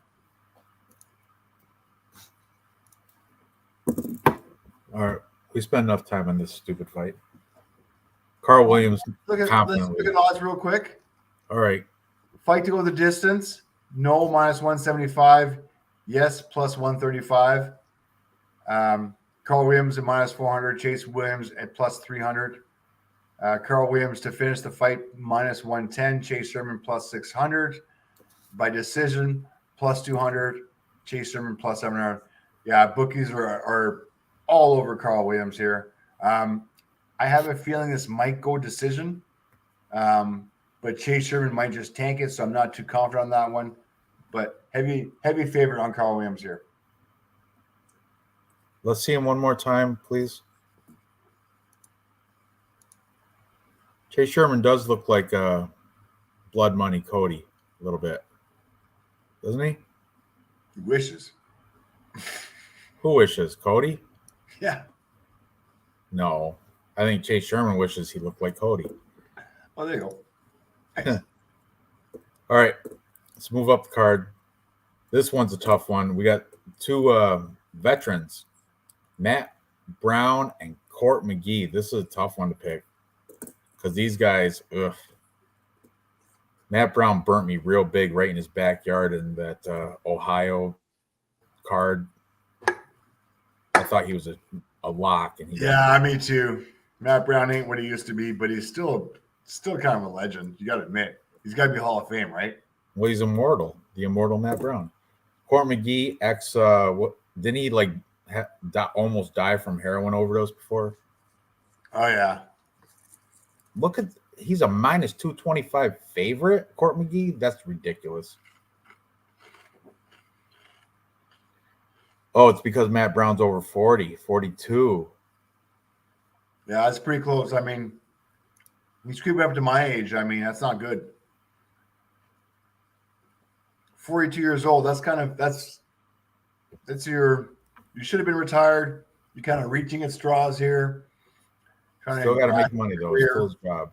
All right. We spent enough time on this stupid fight. Carl Williams. Let's look at odds real quick. All right. Fight to go the distance. No, minus 175. Yes, plus 135. Carl Williams at minus 400. Chase Williams at plus 300. Carl Williams to finish the fight minus 110. Chase Sherman plus 600. By decision, plus 200. Chase Sherman plus 700. Yeah, bookies are all over Carl Williams here. I have a feeling this might go decision, but Chase Sherman might just tank it, so I'm not too confident on that one. But heavy favorite on Carl Williams here. Let's see him one more time, please. Chase Sherman does look like Blood Money Cody a little bit, doesn't he? He wishes. Who wishes? Cody? Yeah. No. I think Chase Sherman wishes he looked like Cody. Oh, there you go. Nice. All right. Let's move up the card. This one's a tough one. We got 2 veterans, Matt Brown and Court McGee. This is a tough one to pick because these guys, ugh. Matt Brown burnt me real big right in his backyard in that Ohio card. I thought he was a lock, and me too. Matt Brown ain't what he used to be, but he's still kind of a legend. You got to admit, he's got to be Hall of Fame, right? Well, he's immortal, the immortal Matt Brown. Court McGee, what didn't he like almost die from heroin overdose before? Oh yeah. Look at he's a minus 225 favorite, Court McGee. That's ridiculous. Oh, it's because Matt Brown's over 40, 42. Yeah, that's pretty close. I mean, he's creeping up to my age. I mean, that's not good. 42 years old. That's you should have been retired. You're kind of reaching at straws here. Still got to make money though. It's still his job.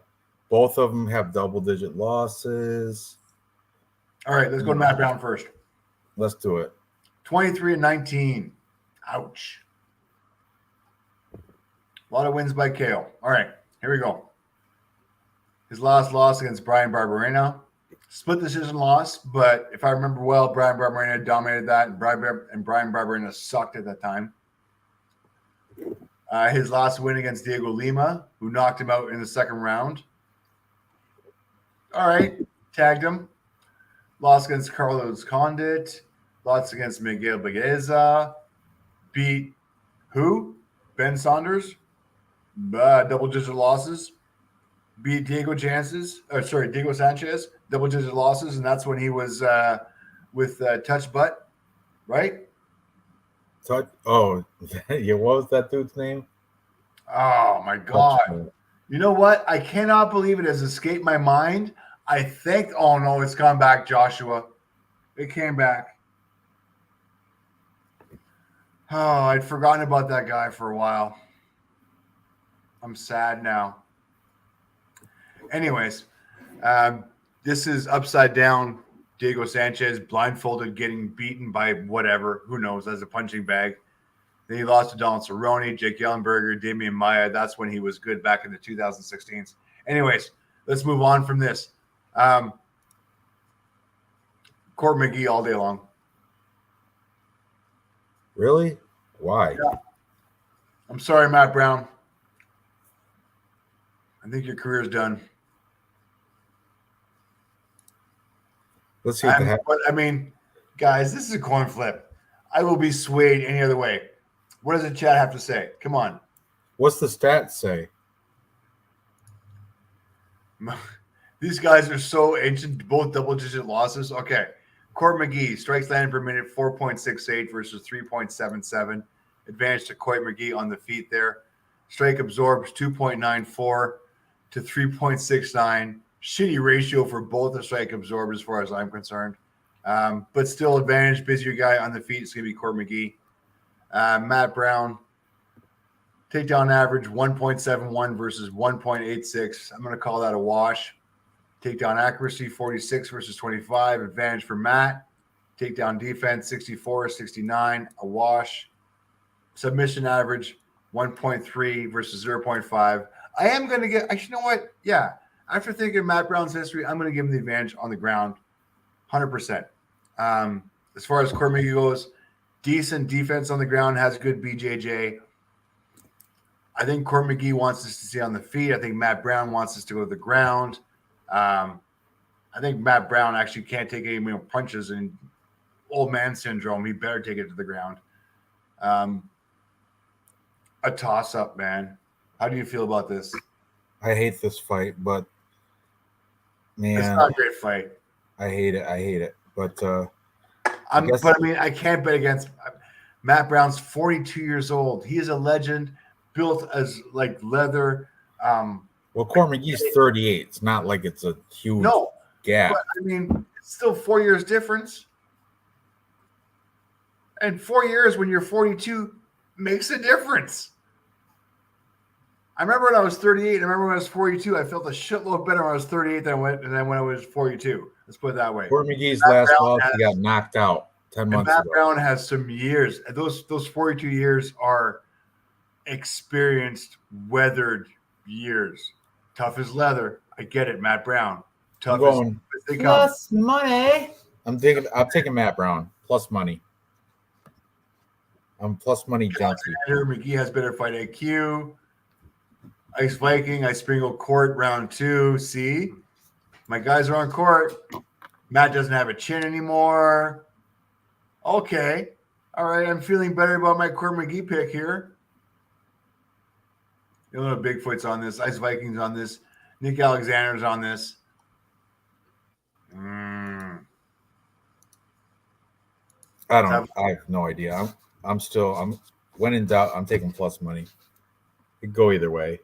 Both of them have double-digit losses. All right, let's go to Matt Brown first. Let's do it. 23-19. Ouch. A lot of wins by KO. All right, here we go. His last loss against Brian Barberena. Split decision loss, but if I remember well, Brian Barberena dominated that, and Brian Barberena sucked at that time. His last win against Diego Lima, who knocked him out in the second round. All right, tagged him. Lost against Carlos Condit. Lost against Miguel Bagueza. Beat who? Ben Saunders. Double-digit losses. Beat Diego Sanchez. Double-digit losses, and that's when he was with Touch Butt, right? Touch. Oh, yeah. What was that dude's name? Oh my God! You know what? I cannot believe it has escaped my mind. I think. Oh no, it's gone back, Joshua. It came back. Oh, I'd forgotten about that guy for a while. I'm sad now. Anyways, this is upside down. Diego Sanchez blindfolded, getting beaten by whatever, who knows, as a punching bag. Then he lost to Donald Cerrone, Jake Yellenberger, Damian Maia. That's when he was good back in the 2016s. Anyways, let's move on from this. Court McGee all day long. Really? Why? Yeah. I'm sorry, Matt Brown. I think your career's done. Let's see what the heck. But I mean, guys, this is a coin flip. I will be swayed any other way. What does the chat have to say? Come on. What's the stats say? These guys are so ancient, both double-digit losses. Okay. Court McGee, strikes landed per minute, 4.68 versus 3.77. Advantage to Court McGee on the feet there. Strike absorbs 2.94 to 3.69. Shitty ratio for both the strike absorb as far as I'm concerned. But still advantage, busier guy on the feet. It's going to be Court McGee. Matt Brown, takedown average 1.71 versus 1.86. I'm going to call that a wash. Takedown accuracy 46 versus 25. Advantage for Matt. Takedown defense 64-69. A wash. Submission average 1.3 versus 0.5. I am going to get, actually, you know what? Yeah. After thinking of Matt Brown's history, I'm going to give him the advantage on the ground 100%. As far as Court McGee goes, decent defense on the ground, has good BJJ. I think Court McGee wants us to stay on the feet. I think Matt Brown wants us to go to the ground. I think Matt Brown actually can't take any more punches, and old man syndrome. He better take it to the ground. A toss-up, man. How do you feel about this? I hate this fight, but man, it's not a great fight. I hate it. But I can't bet against Matt Brown's 42 years old. He is a legend, built as like leather. Well, Court McGee's 38. It's not like it's a huge gap. But I mean, it's still 4 years difference. And 4 years when you're 42 makes a difference. I remember when I was 38. I remember when I was 42. I felt a shitload better when I was 38 than when I was 42. Let's put it that way. Court McGee's last loss, he got knocked out 10 months ago. Matt Brown has some years. Those 42 years are experienced, weathered years. Tough as leather. I get it, Matt Brown. Tough as they come. Plus money. I'm taking Matt Brown plus money. I'm plus money junkie. Alexander McGee has better fight IQ. Ice Viking, I sprinkle court round 2. See, my guys are on court. Matt doesn't have a chin anymore. Okay. All right. I'm feeling better about my Court McGee pick here. Illinois Bigfoot's on this. Ice Vikings on this. Nick Alexander's on this. I have no idea. I'm when in doubt, I'm taking plus money. It could go either way.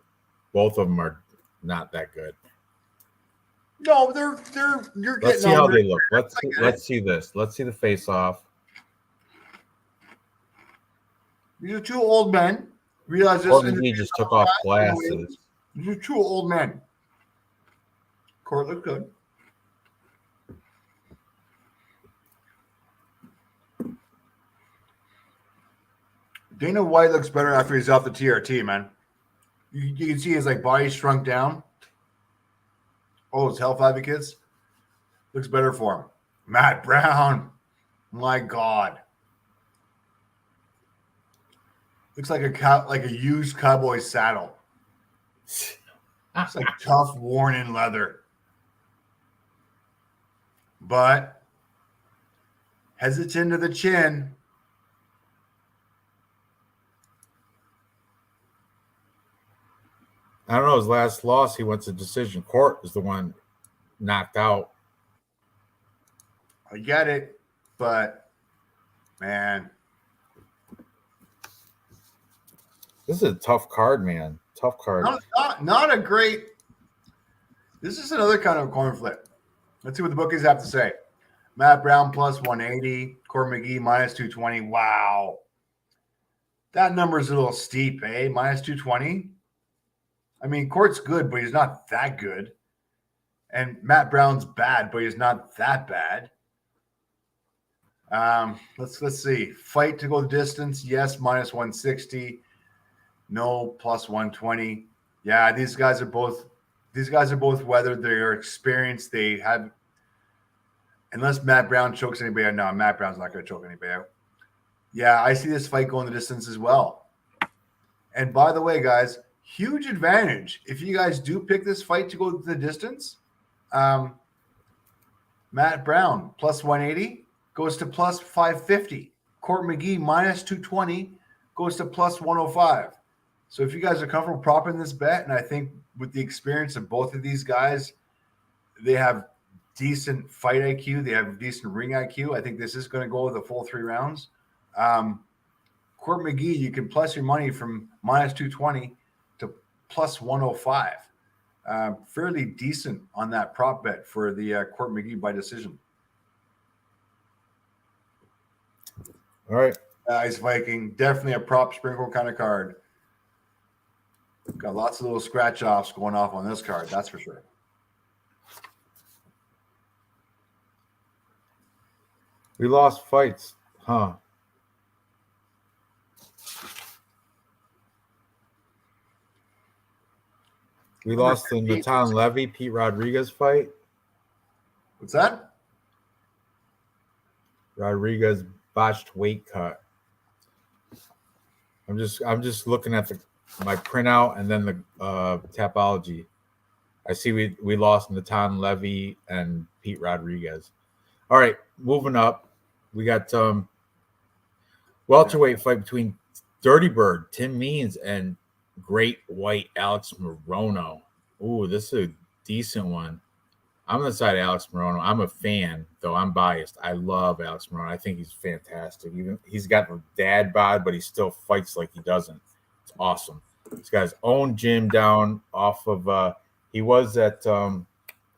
Both of them are not that good. No, you're getting. Let's see how they look. Let's see this. Let's see the face off. These are 2 old men. Realize this. He just took off glasses. These are 2 old men. Court looked good. Dana White looks better after he's off the TRT, man. You can see his body shrunk down. Oh, his health advocates looks better for him. Matt Brown, my God, looks like a used cowboy saddle. It's like tough, worn-in leather, but hesitant to the chin. I don't know. His last loss, he went to decision. Court was the one knocked out. I get it, but man, this is a tough card, man. Tough card. Not a great. This is another kind of coin flip. Let's see what the bookies have to say. Matt Brown plus 180. Court McGee minus 220. Wow, that number is a little steep, eh? Minus 220. I mean, Court's good, but he's not that good. And Matt Brown's bad, but he's not that bad. Let's see. Fight to go the distance. Yes, minus 160. No, plus 120. Yeah, these guys are both weathered. They're experienced. They have, unless Matt Brown chokes anybody out. No, Matt Brown's not going to choke anybody out. Yeah, I see this fight going the distance as well. And by the way, guys, huge advantage if you guys do pick this fight to go the distance. Matt Brown plus 180 goes to plus 550. Court McGee minus 220 goes to plus 105. So if you guys are comfortable propping this bet, and I think with the experience of both of these guys, they have decent fight IQ, they have decent ring IQ. I think this is going to go the full 3 rounds. Court McGee, you can plus your money from minus 220 to plus 105. Fairly decent on that prop bet for the Court McGee by decision. All right. Ice Viking, definitely a prop sprinkle kind of card. Got lots of little scratch offs going off on this card, that's for sure. We lost fights, huh? We lost the Natan Levy, Pete Rodriguez fight. What's that? Rodriguez botched weight cut. I'm just looking at my printout and then the Tapology. I see we lost Natan Levy and Pete Rodriguez. All right, moving up. We got welterweight fight between Dirty Bird, Tim Means, and Great White Alex Morono. Ooh, this is a decent one. I'm on the side of Alex Morono. I'm a fan, though I'm biased. I love Alex Morono. I think he's fantastic. Even he's got a dad bod, but he still fights like he doesn't. It's awesome. He's got his own gym down off of he was at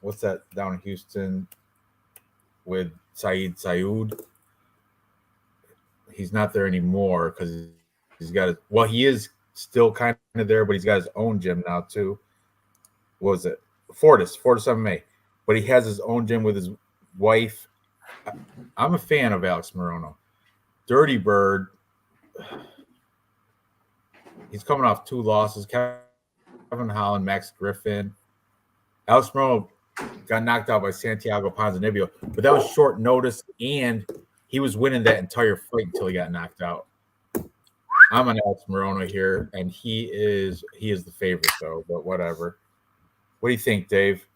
what's that down in Houston with Saeed Sayoud. He's not there anymore because he's got he is still kind of there, but he's got his own gym now too. What was it? Fortis MMA. But he has his own gym with his wife. I'm a fan of Alex Morono. Dirty Bird. He's coming off 2 losses. Kevin Holland, Max Griffin. Alex Morono got knocked out by Santiago Ponzinibbio, but that was short notice, and he was winning that entire fight until he got knocked out. I'm an Alex Morono here, and he is the favorite though. But whatever. What do you think, Dave?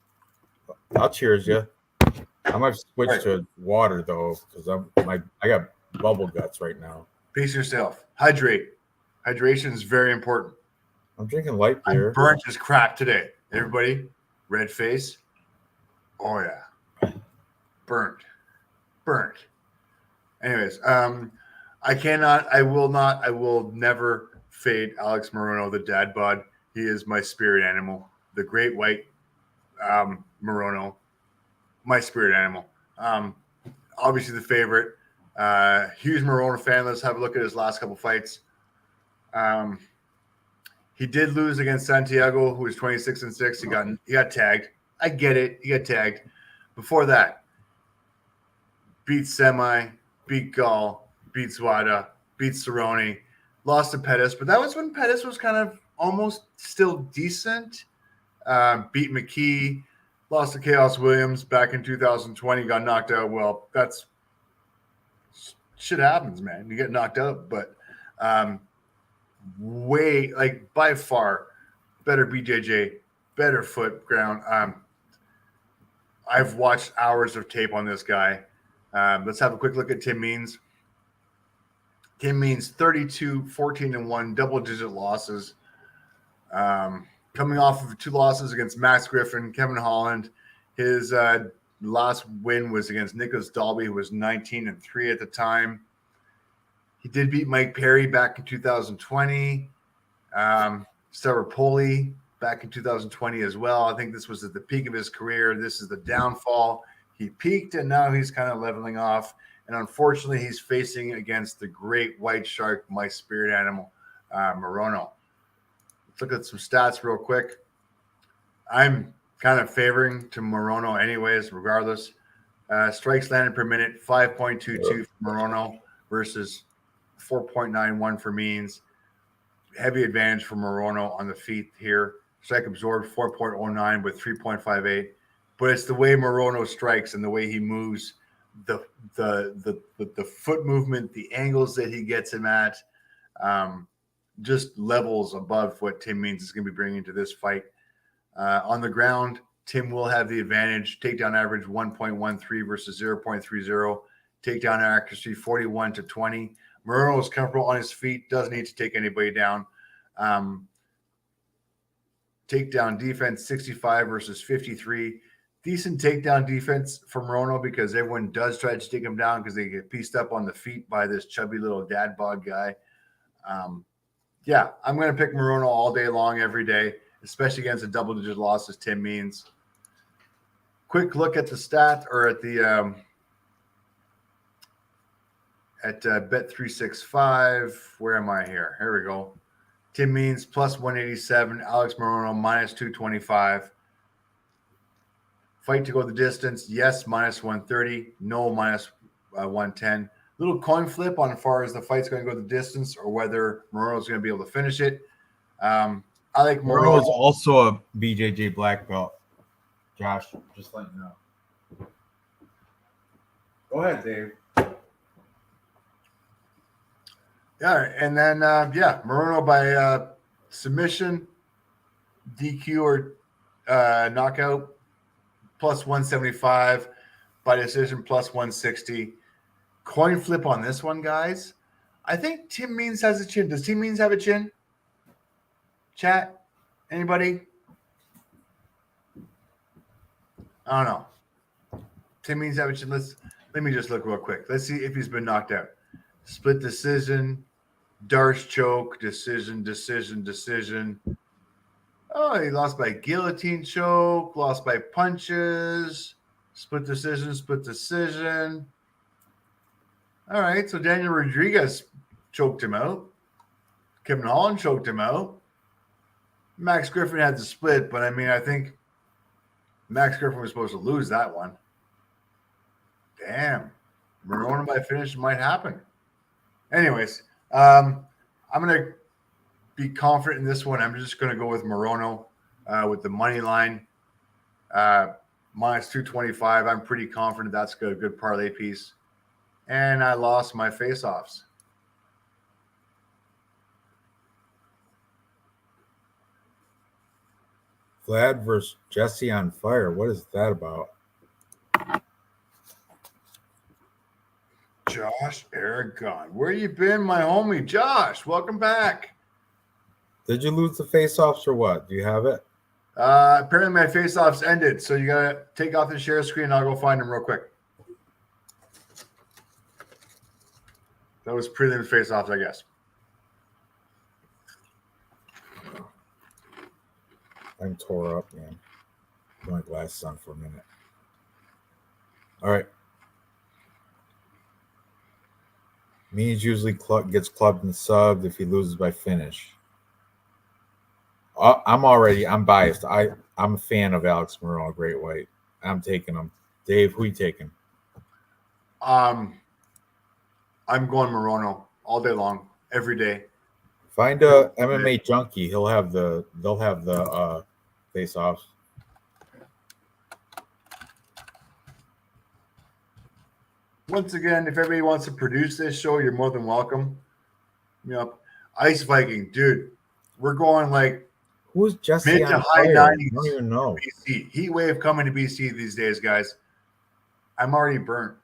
I'll cheers you. I might switch Right. to water though, because I got bubble guts right now. Pace yourself. Hydrate. Hydration is very important. I'm drinking light I'm beer. burnt as crap today. Everybody, red face. Oh yeah, burnt. Anyways, I will never fade Alex Morono, the dad bod. He is my spirit animal, the great white Morono, my spirit animal. Obviously the favorite. Huge Morono fan. Let's have a look at his last couple fights. He did lose against Santiago, who was 26-6. He got tagged. I get it. He got tagged. Before that, beat Semi, beat Gall, beat Zwada, beat Cerrone, lost to Pettis. But that was when Pettis was kind of almost still decent. Beat McKee, lost to Chaos Williams back in 2020, got knocked out. Well, that's shit happens, man. You get knocked out, but by far better BJJ, better foot ground. I've watched hours of tape on this guy. Let's have a quick look at Tim Means. Tim Means 32-14-1, double-digit losses. Coming off of 2 losses against Max Griffin, Kevin Holland. His last win was against Nicholas Dalby, who was 19-3 at the time. He did beat Mike Perry back in 2020. Stavropoli back in 2020 as well. I think this was at the peak of his career. This is the downfall. He peaked, and now he's kind of leveling off. And unfortunately, he's facing against the great white shark, my spirit animal, Morono. Let's look at some stats real quick. I'm kind of favoring to Morono anyways, regardless. Strikes landed per minute, 5.22 for Morono versus 4.91 for Means. Heavy advantage for Morono on the feet here. Strike absorbed 4.09 with 3.58. But it's the way Morono strikes and the way he moves, the foot movement, the angles that he gets him at, just levels above what Tim Means is going to be bringing to this fight. On the ground, Tim will have the advantage. Takedown average 1.13 versus 0.30. Takedown accuracy 41-20. Morono is comfortable on his feet, doesn't need to take anybody down. Takedown defense 65 versus 53. Decent takedown defense for Morono because everyone does try to take him down because they get pieced up on the feet by this chubby little dad bod guy. I'm going to pick Morono all day long, every day, especially against a double-digit loss as Tim Means. Quick look at the stat or at the Bet365. Where am I here? Here we go. Tim Means plus 187. Alex Morono minus 225. Fight to go the distance. Yes, minus 130. No, minus 110. Little coin flip on as far as the fight's going to go the distance or whether Morono's going to be able to finish it. I like Morono is Morono. also a BJJ black belt. Josh, just let you know. Go ahead, Dave. Yeah, and then Morono by submission, DQ or knockout, plus 175. By decision, plus 160. Coin flip on this one, guys. I think Tim Means has a chin. Does Tim Means have a chin? Chat? Anybody? I don't know. Tim Means have a chin. Let me just look real quick. Let's see if he's been knocked out. Split decision, Darce choke, decision. Oh, he lost by guillotine choke, lost by punches, split decision. All right, so Daniel Rodriguez choked him out. Kevin Holland choked him out. Max Griffin had the split, but I think Max Griffin was supposed to lose that one. Damn. Morono by finish might happen. Anyways, I'm going to be confident in this one. I'm just going to go with Morono with the money line. Minus 225. I'm pretty confident that's a good parlay piece. And I lost my face-offs. Vlad versus Jesse on fire. What is that about? Josh Aragon. Where you been, my homie? Josh, welcome back. Did you lose the face-offs or what? Do you have it? Apparently my face-offs ended, so you gotta take off the share screen. I'll go find them real quick. That was prelim face-offs, I guess. I'm tore up, man. Put my glasses on for a minute. All right. Means usually gets clubbed and subbed if he loses by finish. I'm biased. I'm a fan of Alex Morono, Great White. I'm taking him. Dave, who you taking? I'm going Morono all day long, every day. Find a MMA junkie. They'll have the face-offs. Once again, if everybody wants to produce this show, you're more than welcome. You know, Ice Viking, dude, we're going like who's Jesse mid to high 90s. I don't even know. BC. Heat wave coming to BC these days, guys. I'm already burnt.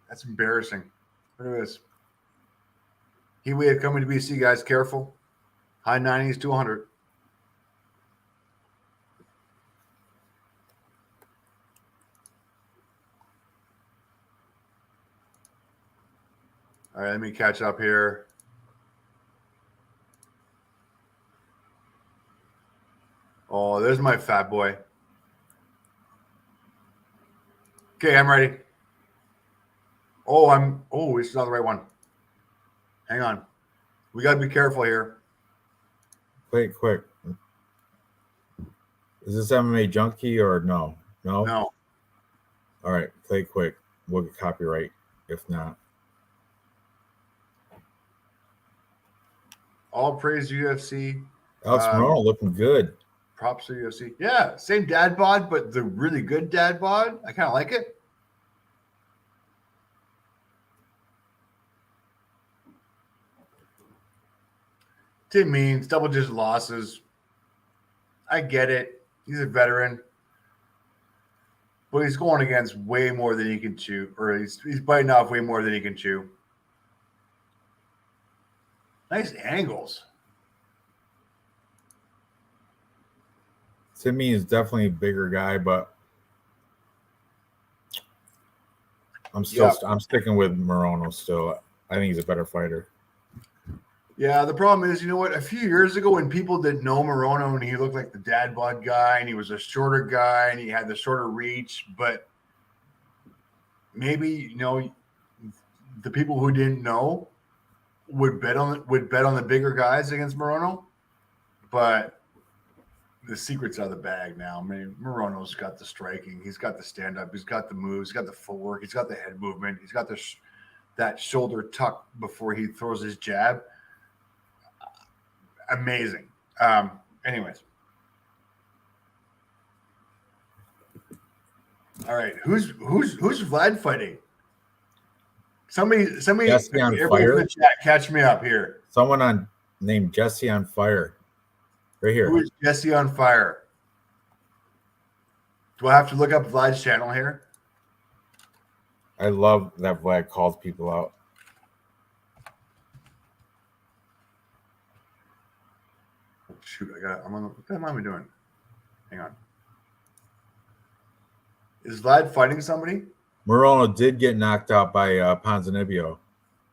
That's embarrassing. Look at this. Heat wave coming to BC, guys. Careful. High 90s to 100. All right, let me catch up here. Oh, there's my fat boy. Okay, I'm ready. Oh, it's not the right one. Hang on. We got to be careful here. Quick. Is this MMA junkie or no? No? No. All right, play quick. We'll get copyright if not. All praise UFC. Alex Morono looking good. Props to UFC. Yeah, same dad bod, but the really good dad bod. I kind of like it. Tim Means, double-digit losses. I get it. He's a veteran. But he's going against way more than he can chew. Or he's biting off way more than he can chew. Nice angles. Timmy is definitely a bigger guy, but I'm sticking with Morono still. I think he's a better fighter. Yeah, the problem is, you know what? A few years ago, when people didn't know Morono and he looked like the dad bod guy and he was a shorter guy and he had the shorter reach, but maybe, you know, the people who didn't know would bet on the bigger guys against Morono, but the secret's out of the bag now. I mean, Morono's got the striking, he's got the stand up, he's got the moves, he's got the footwork, he's got the head movement, he's got that shoulder tuck before he throws his jab. Amazing. Anyways, all right. Who's Vlad fighting? Somebody, Jesse on everybody fire. in the chat, catch me up here. Someone named Jesse on fire. Right here. Who is Jesse on fire? Do I have to look up Vlad's channel here? I love that Vlad calls people out. Shoot, what the hell am I doing? Hang on. Is Vlad fighting somebody? Morono did get knocked out by Ponzinibbio,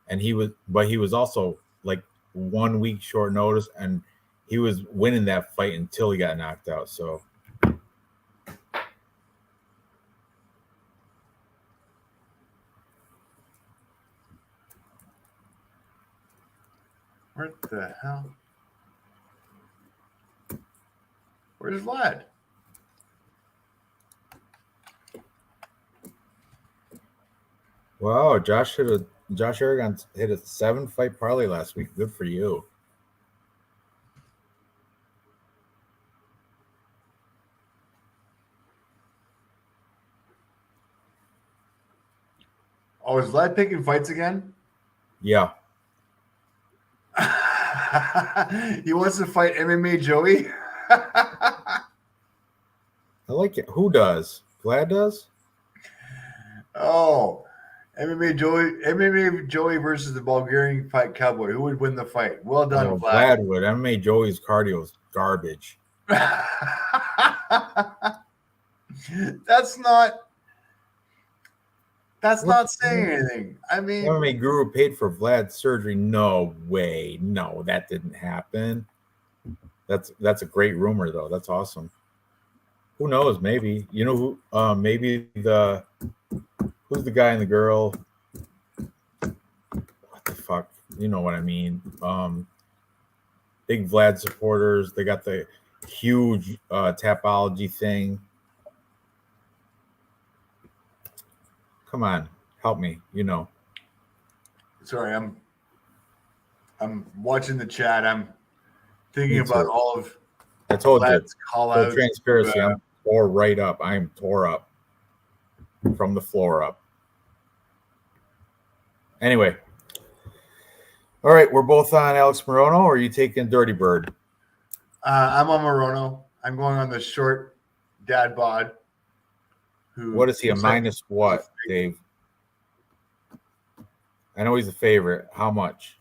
and he was also like 1 week short notice, and he was winning that fight until he got knocked out. So what the hell? Where's Vlad? wow, Josh Aragon hit a 7-fight parlay last week. Good for you. Oh, is Vlad picking fights again? Yeah. He wants to fight MMA Joey. I like it. Who does? Vlad does? Oh, MMA Joey versus the Bulgarian fight cowboy. Who would win the fight? Well done, Oh, Vlad. Vlad would. MMA Joey's cardio is garbage. That's not saying anything. I mean, MMA Guru paid for Vlad's surgery. No way. No, that didn't happen. That's a great rumor though. That's awesome. Who knows? Maybe you know who? Maybe who's the guy and the girl? What the fuck? You know what I mean? Big Vlad supporters. They got the huge Tapology thing. Come on, help me. You know. sorry, I'm watching the chat. I'm thinking Me about too. all of I told you. Vlad's call For outs. transparency, I'm tore right up. I am tore up from the floor up. Anyway. All right, we're both on Alex Morono, or are you taking Dirty Bird? I'm on Morono. I'm going on the short dad bod. What is he, a minus what, Dave? I know he's a favorite. How much?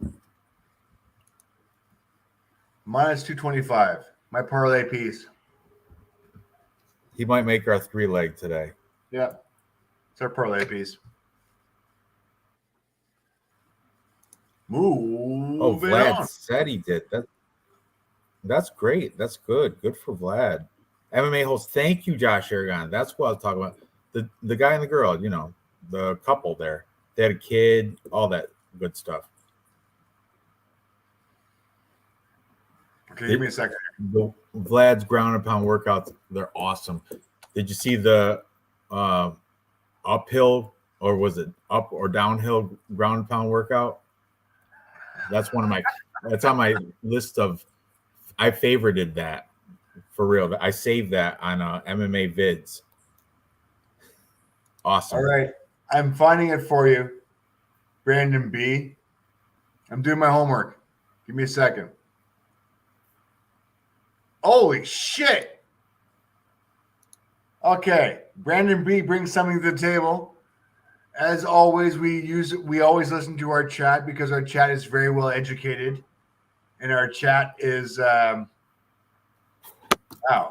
Minus 225. My parlay piece. He might make our 3-leg today. Yeah. It's our parlay piece. Oh, Vlad said he did. That's great. That's good. Good for Vlad. MMA host. Thank you, Josh Aragon. That's what I was talking about. The guy and the girl, you know, the couple there. They had a kid, all that good stuff. Okay, give me a second. The Vlad's ground and pound workouts, they're awesome. Did you see the uphill, or was it up or downhill ground and pound workout? That's that's on my list of, I favorited that for real. I saved that on MMA vids. Awesome. All right. I'm finding it for you, Brandon B. I'm doing my homework. Give me a second. Holy shit. Okay. Brandon B brings something to the table. As always, we always listen to our chat because our chat is very well educated. And our chat is wow,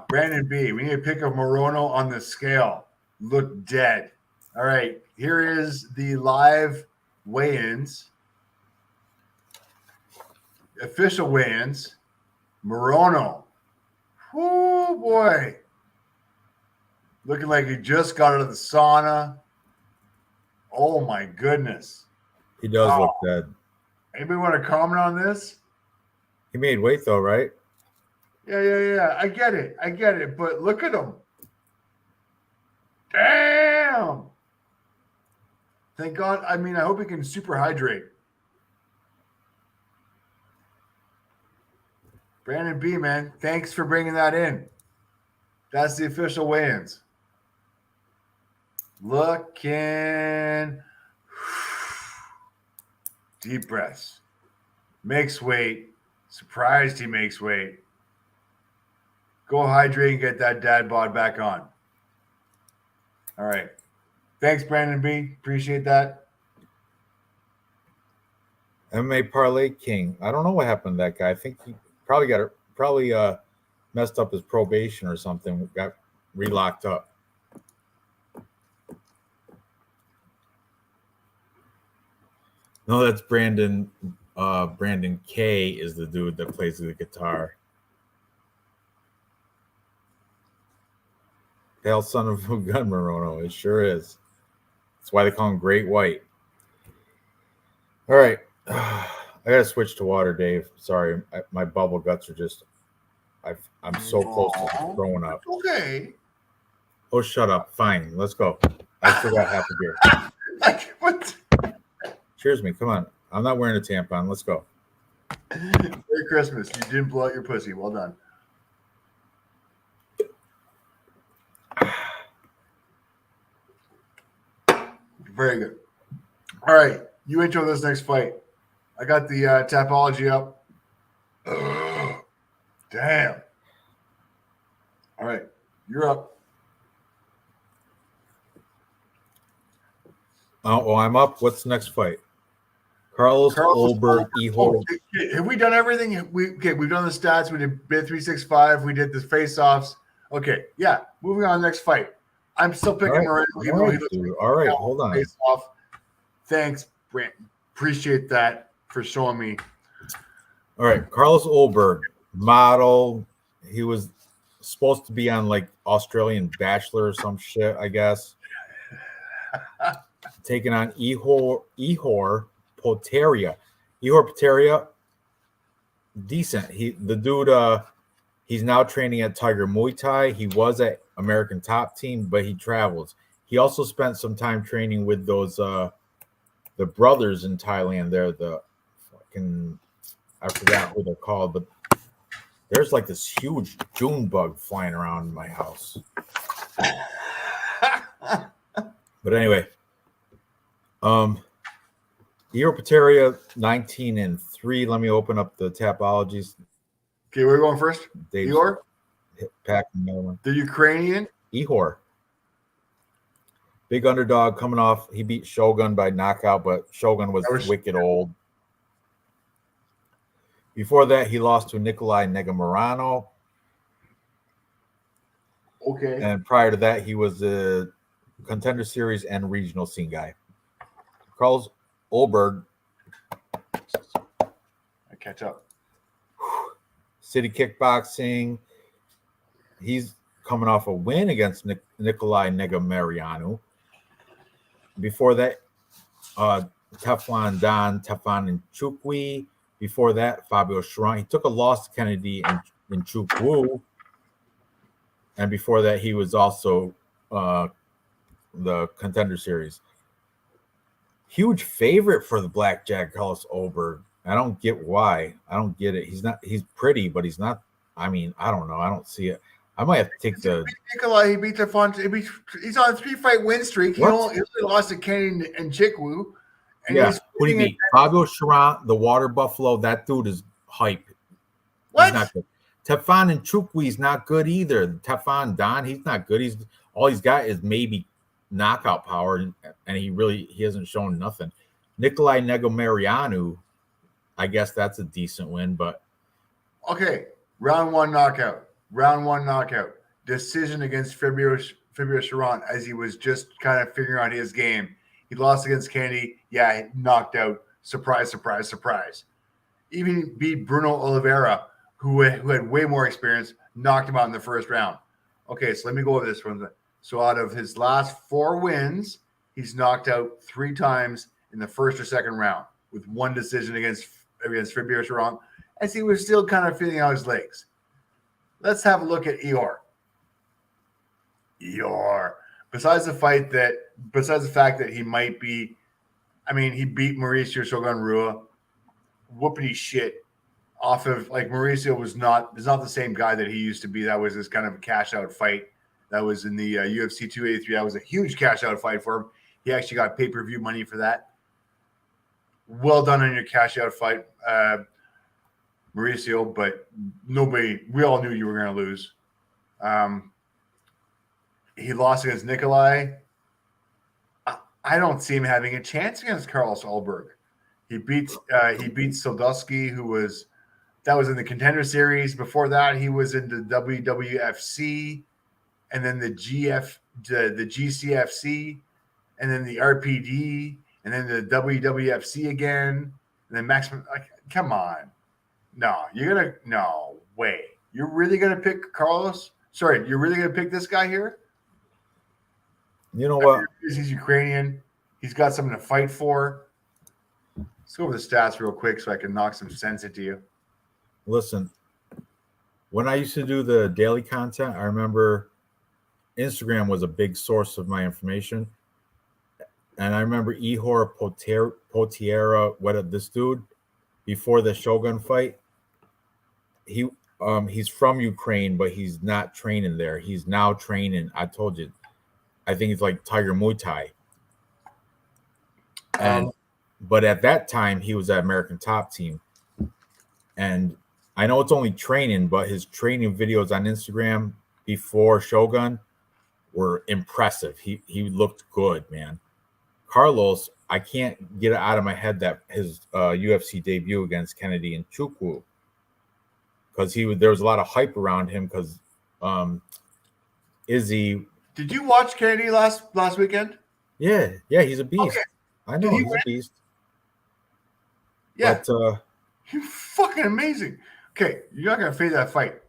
Brandon B. We need a pic of Morono on the scale. Look dead. All right. Here is the live weigh-ins. Official weigh-ins. Morono. Oh boy. Looking like he just got out of the sauna. Oh my goodness. He does look dead. Anybody want to comment on this? He made weight though, right? Yeah. I get it. But look at him. Damn. Thank God. I mean, I hope he can super hydrate. Brandon B, man, thanks for bringing that in. That's the official weigh-ins. Looking. Deep breaths. Makes weight. Surprised he makes weight. Go hydrate and get that dad bod back on. All right. Thanks, Brandon B. Appreciate that. MMA Parlay King. I don't know what happened to that guy. I think he probably messed up his probation or something. Got relocked up. No, that's Brandon. Brandon K is the dude that plays the guitar. Pale son of a gun, Morono. It sure is. That's why they call him Great White. All right. I got to switch to water, Dave. Sorry. My bubble guts are just, I'm so close to throwing up. Okay. Oh, shut up. Fine. Let's go. I still got half a beer. What? Cheers me. Come on. I'm not wearing a tampon. Let's go. Merry Christmas. You didn't blow out your pussy. Well done. Very good. All right. You intro this next fight. I got the Tapology up. Ugh. Damn. All right. You're up. Oh, I'm up. What's the next fight? Carlos Olberg, Ihor. Have we done everything? We've done the stats. We did bid 365. We did the face-offs. Okay, yeah. Moving on, next fight. I'm still picking Moreno. All right, hold on. Face-off. Thanks, Brent. Appreciate that for showing me. All right, Carlos Olberg, model. He was supposed to be on like Australian Bachelor or some shit, I guess. Taking on Ihor Poteria. Ihor Poteria, decent. The dude, he's now training at Tiger Muay Thai. He was at American Top Team, but he travels. He also spent some time training with those the brothers in Thailand. They're the fucking, I forgot who they're called, but there's like this huge June bug flying around in my house. But anyway, Ihor Poteria 19-3. Let me open up the Tapologies. Okay, where are we going first? Ihor? The Ukrainian? Ihor. Big underdog coming off. He beat Shogun by knockout, but Shogun was wicked old. Before that, he lost to Nikolai Negumereanu. Okay. And prior to that, he was a Contender Series and regional scene guy. Carlos Olberg. I catch up. City Kickboxing. He's coming off a win against Nikolai Negumereanu. Before that, Teflon Don, Teflon Nchukwi. Before that, Fabio Sharon. He took a loss to Kennedy and Nchukwu. And before that, he was also the Contender Series. Huge favorite for the Blackjack, Carlos Olberg. I don't get why. I don't get it. He's pretty, but he's not. I mean, I don't know. I don't see it. I might have to take the Nikolai. He beat Teflon. He's on a 3-fight win streak. He only lost to Kenny and Chikwu. And yeah, who do you beat? Fabio Sharon, the Water Buffalo. That dude is hype. What? He's not good. Teflon Nchukwi is not good either. Teflon Don, he's not good. He's all he's got is maybe knockout power, and he hasn't shown nothing. Nikolai Negumereanu, I guess that's a decent win, but okay. Round one knockout. Decision against Fabio Sharon as he was just kind of figuring out his game. He lost against Kennedy. Yeah, knocked out. Surprise. Even beat Bruno Oliveira, who had way more experience, knocked him out in the first round. Okay, so let me go over this one. So out of his last 4 wins, he's knocked out 3 times in the first or second round with 1 decision against Fabio Sharon, as he was still kind of feeling out his legs. Let's have a look at Ihor. Besides the fact that he might be, I mean, he beat Mauricio Shogun Rua, whoopity shit off of, like, Mauricio is not the same guy that he used to be. That was this kind of a cash out fight. That was in the UFC 283. That was a huge cash out fight for him. He actually got pay-per-view money for that. Well done on your cash out fight, Mauricio, but we all knew you were going to lose. He lost against Nikolai. I don't see him having a chance against Carlos Olberg. He beat Soldowski, that was in the Contender Series. Before that, he was in the WWFC, and then the GCFC, and then the RPD, and then the WWFC again, and then Maximum. Like, come on, no way. You're really gonna pick Carlos? Sorry, you're really gonna pick this guy here? You know what? He's Ukrainian. He's got something to fight for. Let's go over the stats real quick so I can knock some sense into you. Listen, when I used to do the daily content, I remember Instagram was a big source of my information. And I remember Ihor Potiera, this dude, before the Shogun fight, he's from Ukraine, but he's not training there. He's now training. I told you, I think it's like Tiger Muay Thai. But at that time, he was at American Top Team. And I know it's only training, but his training videos on Instagram before Shogun were impressive. He looked good, man. Carlos, I can't get it out of my head that his UFC debut against Kennedy and Chukwu, because there was a lot of hype around him because Izzy. Did you watch Kennedy last weekend? Yeah, he's a beast. Okay. I know he's a beast. Yeah, but he's fucking amazing. Okay, you're not gonna fade that fight.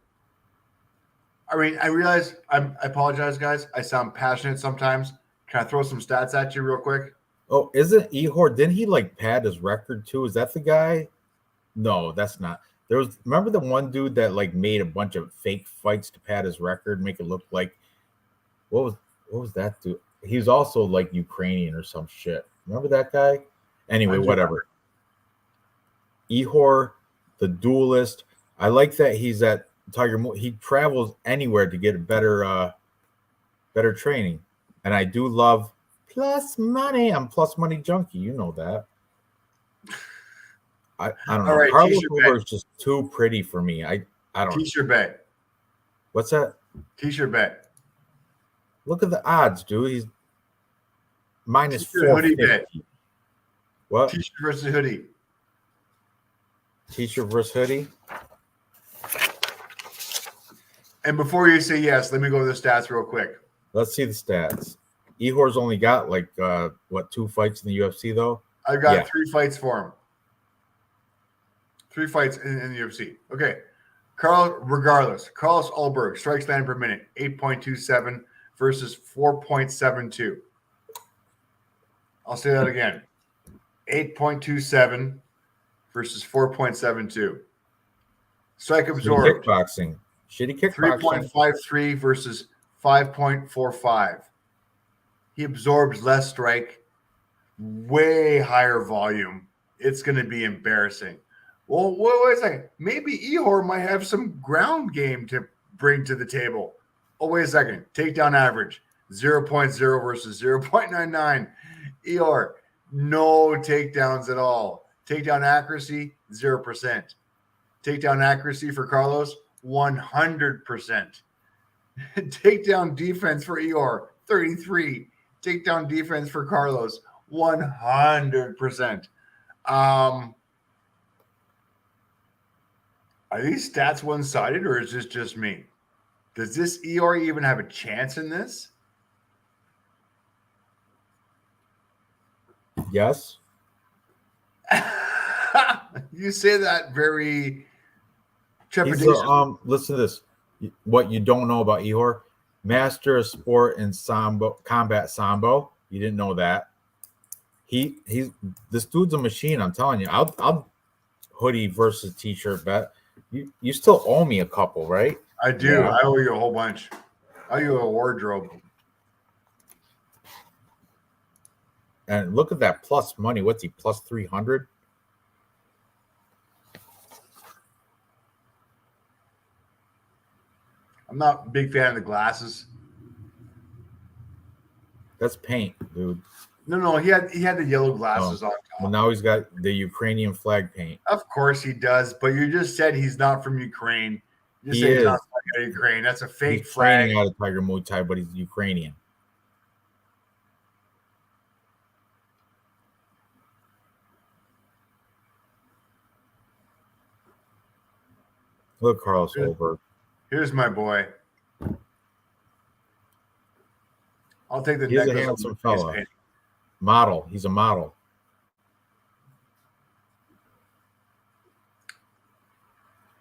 I mean, I realize I apologize, guys. I sound passionate sometimes. Can I throw some stats at you real quick? Oh, isn't Ihor? Didn't he like pad his record too? Is that the guy? No, that's not. Remember the one dude that like made a bunch of fake fights to pad his record, make it look like what was that dude? He was also like Ukrainian or some shit. Remember that guy? Anyway, whatever. Ihor, the duelist. I like that he's at Tiger. He travels anywhere to get better training, and I do love plus money. I'm plus money junkie. You know that. I don't know. Right, Carlos Hoover is just too pretty for me. I don't. T-shirt bet. What's that? T-shirt bet. Look at the odds, dude. He's minus hoodie bet. What? T-shirt versus hoodie. T-shirt versus hoodie. And before you say yes, let me go to the stats real quick. Let's see the stats. Ihor's only got like 2 fights in the UFC though? I've got 3 fights for him. 3 fights in the UFC. Okay. Carlos Ulberg, strikes landed per minute, 8.27 versus 4.72. I'll say that again. 8.27 versus 4.72. Strike absorbed. Kickboxing. Shitty kickboxing. 3.53 versus 5.45. He absorbs less strike, way higher volume. It's going to be embarrassing. Well, wait a second. Maybe Ihor might have some ground game to bring to the table. Oh, wait a second. Takedown average, 0.0 versus 0.99. Ihor, no takedowns at all. Takedown accuracy, 0%. Takedown accuracy for Carlos, 100%. Takedown defense for Ihor, 33. Takedown defense for Carlos, 100%. Are these stats one-sided, or is this just me? Does this Ihor even have a chance in this? Yes. You say that very trepidation. Listen to this. What you don't know about Ihor, master of sport in combat sambo. You didn't know that. He's this dude's a machine. I'm telling you. I'll hoodie versus t-shirt bet. You still owe me a couple, right? I do. Yeah. I owe you a whole bunch. I owe you a wardrobe. And look at that plus money. What's he, plus 300? I'm not a big fan of the glasses. That's paint, dude. No. He had the yellow glasses on top. Well, now he's got the Ukrainian flag paint. Of course he does, but you just said he's not from Ukraine. You said he's not from Ukraine. That's a fake flag. He's training out of Tiger Muay Thai, but he's Ukrainian. Look, Carlos Holberg. Here's my boy. I'll take the. He's a handsome fella. Model. He's a model.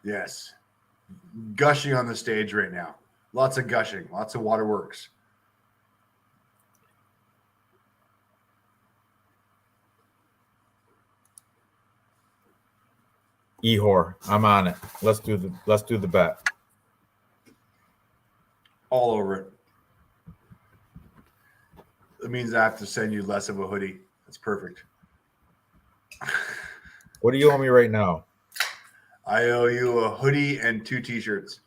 Yes. Gushing on the stage right now. Lots of gushing. Lots of waterworks. Ihor, I'm on it. Let's do the bet. All over it. That means I have to send you less of a hoodie. That's perfect. What do you owe me right now? I owe you a hoodie and 2 t-shirts.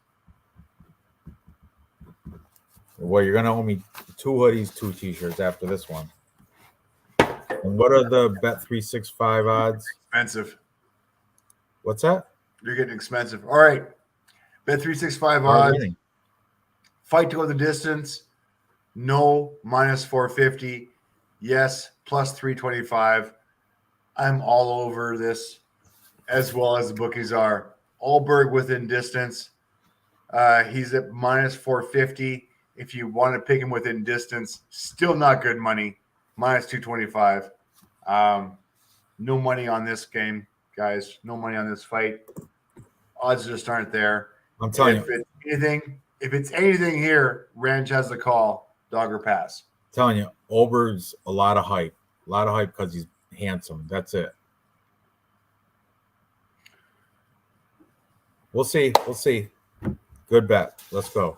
Well, you're gonna owe me 2 hoodies, 2 t-shirts after this one. And what are the Bet365 odds? Expensive. What's that? You're getting expensive. All right. Bet365 odds. Fight to go the distance. No, minus 450. Yes, plus 325. I'm all over this, as well as the bookies are. Allberg within distance. He's at minus 450. If you want to pick him within distance, still not good money. Minus 225. No money on this game, guys. No money on this fight. Odds just aren't there. I'm telling you. If it's anything here, Ranch has the call. Dog or pass. Telling you, Oberg's a lot of hype. A lot of hype because he's handsome. That's it. We'll see. We'll see. Good bet. Let's go.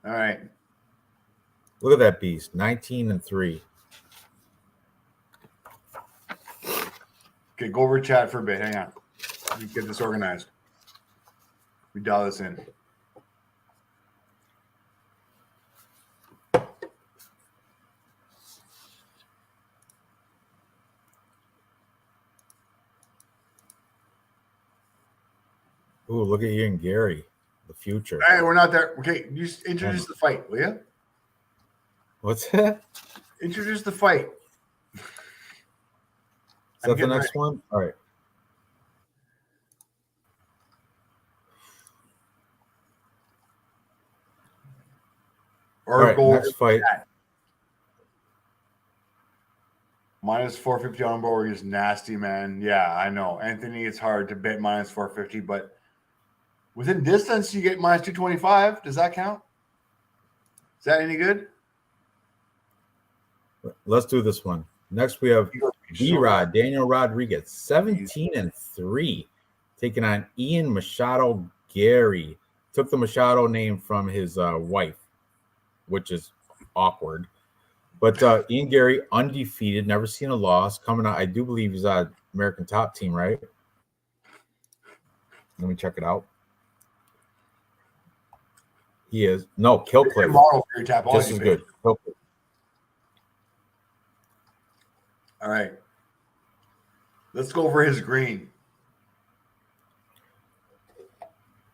All right. Look at that beast. 19-3. Okay, go over chat for a bit. Hang on. Let me get this organized. We dial this in. Ooh, look at you and Gary. The future. Hey, we're not there. Okay, you introduce the fight, will you? What's that? Introduce the fight. Is that the next one? All right. Or All right, go next fight. Minus 450 on board is nasty, man. Yeah, I know. Anthony, it's hard to bet minus 450, but within distance, you get minus 225. Does that count? Is that any good? Let's do this one. Next, we have B-Rod, Daniel Rodriguez, 17-3, taking on Ian Machado Gary. Took the Machado name from his wife, which is awkward. But Ian Gary, undefeated, never seen a loss. Coming out, I do believe he's on American Top Team, right? Let me check it out. He is. No, Kill Clip. Just as good. Kill Clip. All right. Let's go over his green.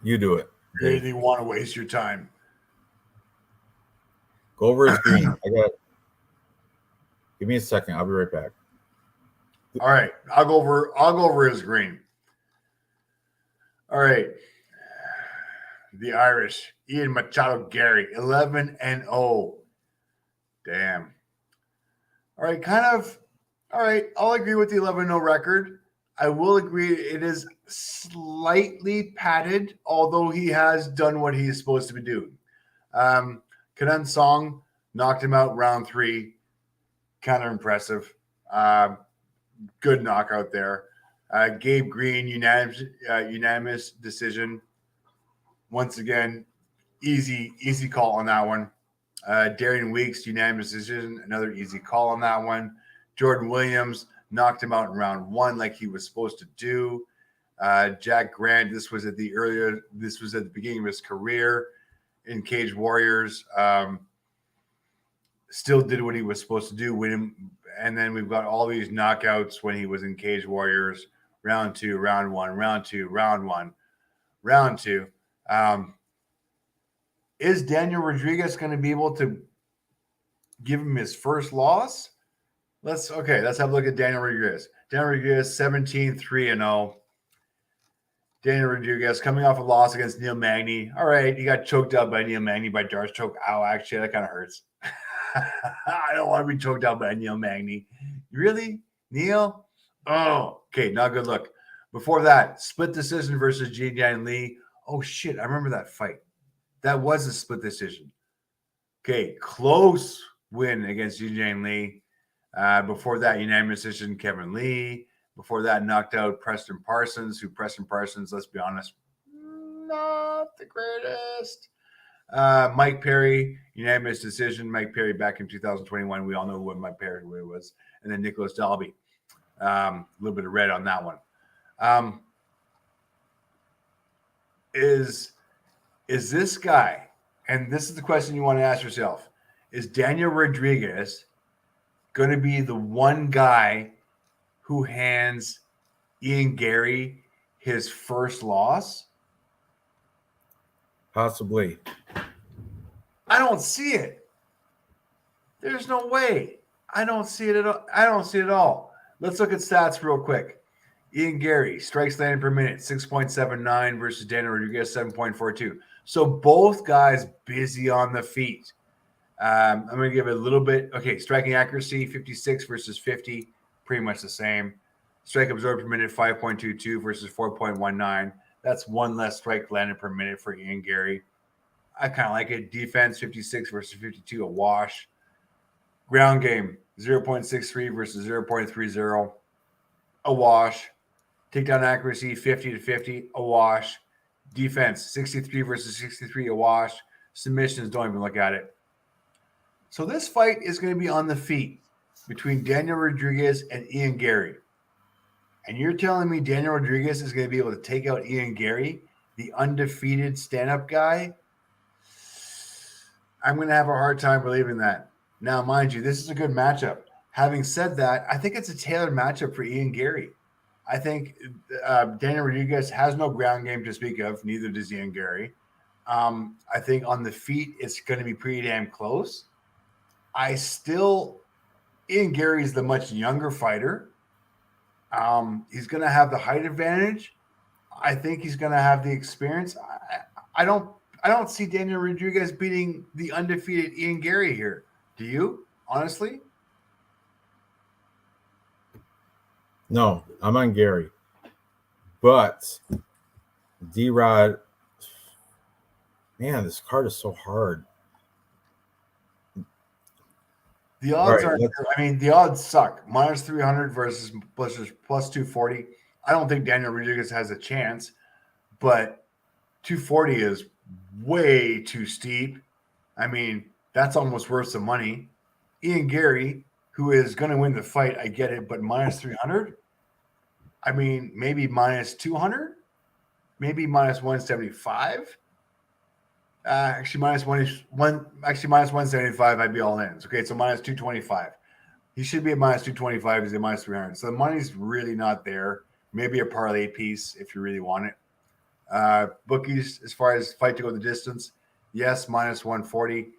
You do it. Really want to waste your time. Go over his green. I got it. Give me a second. I'll be right back. All right. I'll go over his green. All right. The Irish, Ian Machado Gary, 11-0. Damn. All right, all right, I'll agree with the 11-0 record. I will agree it is slightly padded, although he has done what he's supposed to be doing. Kanan Song knocked him out round 3. Kind of impressive. Good knockout there. Gabe Green, unanimous decision. Once again, easy call on that one. Darian Weeks, unanimous decision. Another easy call on that one. Jordan Williams knocked him out in round 1 like he was supposed to do. Jack Grant, this was at the beginning of his career in Cage Warriors. Still did what he was supposed to do, win him. And then we've got all these knockouts when he was in Cage Warriors. Round 2, round 1, round 2, round 1, round 2. Is Daniel Rodriguez going to be able to give him his first loss? Let's have a look at Daniel Rodriguez. Daniel Rodriguez, 17-3-0. Daniel Rodriguez coming off a loss against Neil Magny. All right, he got choked out by Neil Magny by Darce choke. Ow, actually, that kind of hurts. I don't want to be choked out by Neil Magny. Really? Neil? Oh, okay, not good look. Before that, split decision versus Jian Lee. Oh, shit, I remember that fight. That was a split decision. Okay, close win against Jian Lee. Before that, unanimous decision, Kevin Lee. Before that, knocked out Preston Parsons, let's be honest, not the greatest. Mike Perry, unanimous decision. Mike Perry back in 2021. We all know what Mike Perry was. And then Nicholas Dalby. A little bit of red on that one. Is this guy, and this is the question you want to ask yourself, is Daniel Rodriguez going to be the one guy who hands Ian Gary his first loss? Possibly. I don't see it. There's no way. I don't see it at all. I don't see it at all. Let's look at stats real quick. Ian Gary, strikes landed per minute, 6.79 versus Daniel Rodriguez, 7.42. So both guys busy on the feet. I'm going to give it a little bit. Okay, striking accuracy, 56 versus 50, pretty much the same. Strike absorbed per minute, 5.22 versus 4.19. That's one less strike landed per minute for Ian Gary. I kind of like it. Defense, 56 versus 52, a wash. Ground game, 0.63 versus 0.30, a wash. Takedown accuracy, 50 to 50, a wash. Defense, 63 versus 63, a wash. Submissions, don't even look at it. So this fight is going to be on the feet between Daniel Rodriguez and Ian Gary. And you're telling me Daniel Rodriguez is going to be able to take out Ian Gary, the undefeated stand-up guy? I'm going to have a hard time believing that. Now, mind you, this is a good matchup. Having said that, I think it's a tailored matchup for Ian Gary. I think Daniel Rodriguez has no ground game to speak of. Neither does Ian Gary. I think on the feet, it's going to be pretty damn close. Ian Gary is the much younger fighter. He's going to have the height advantage. I think he's going to have the experience. I don't see Daniel Rodriguez beating the undefeated Ian Gary here. Do you, honestly? No, I'm on Gary. But D-Rod, man, this card is so hard. The odds the odds suck. Minus 300 versus plus 240. I don't think Daniel Rodriguez has a chance, but 240 is way too steep. I mean, that's almost worth some money. Ian Gary, who is going to win the fight, I get it, but minus 300? I mean, maybe minus 200? Maybe minus 175? Actually, minus 175, I'd be all in. Okay, so minus 225. He should be at minus 225. He's at minus 300. So the money's really not there. Maybe a parlay piece if you really want it. Bookies, as far as fight to go the distance, yes, minus 140.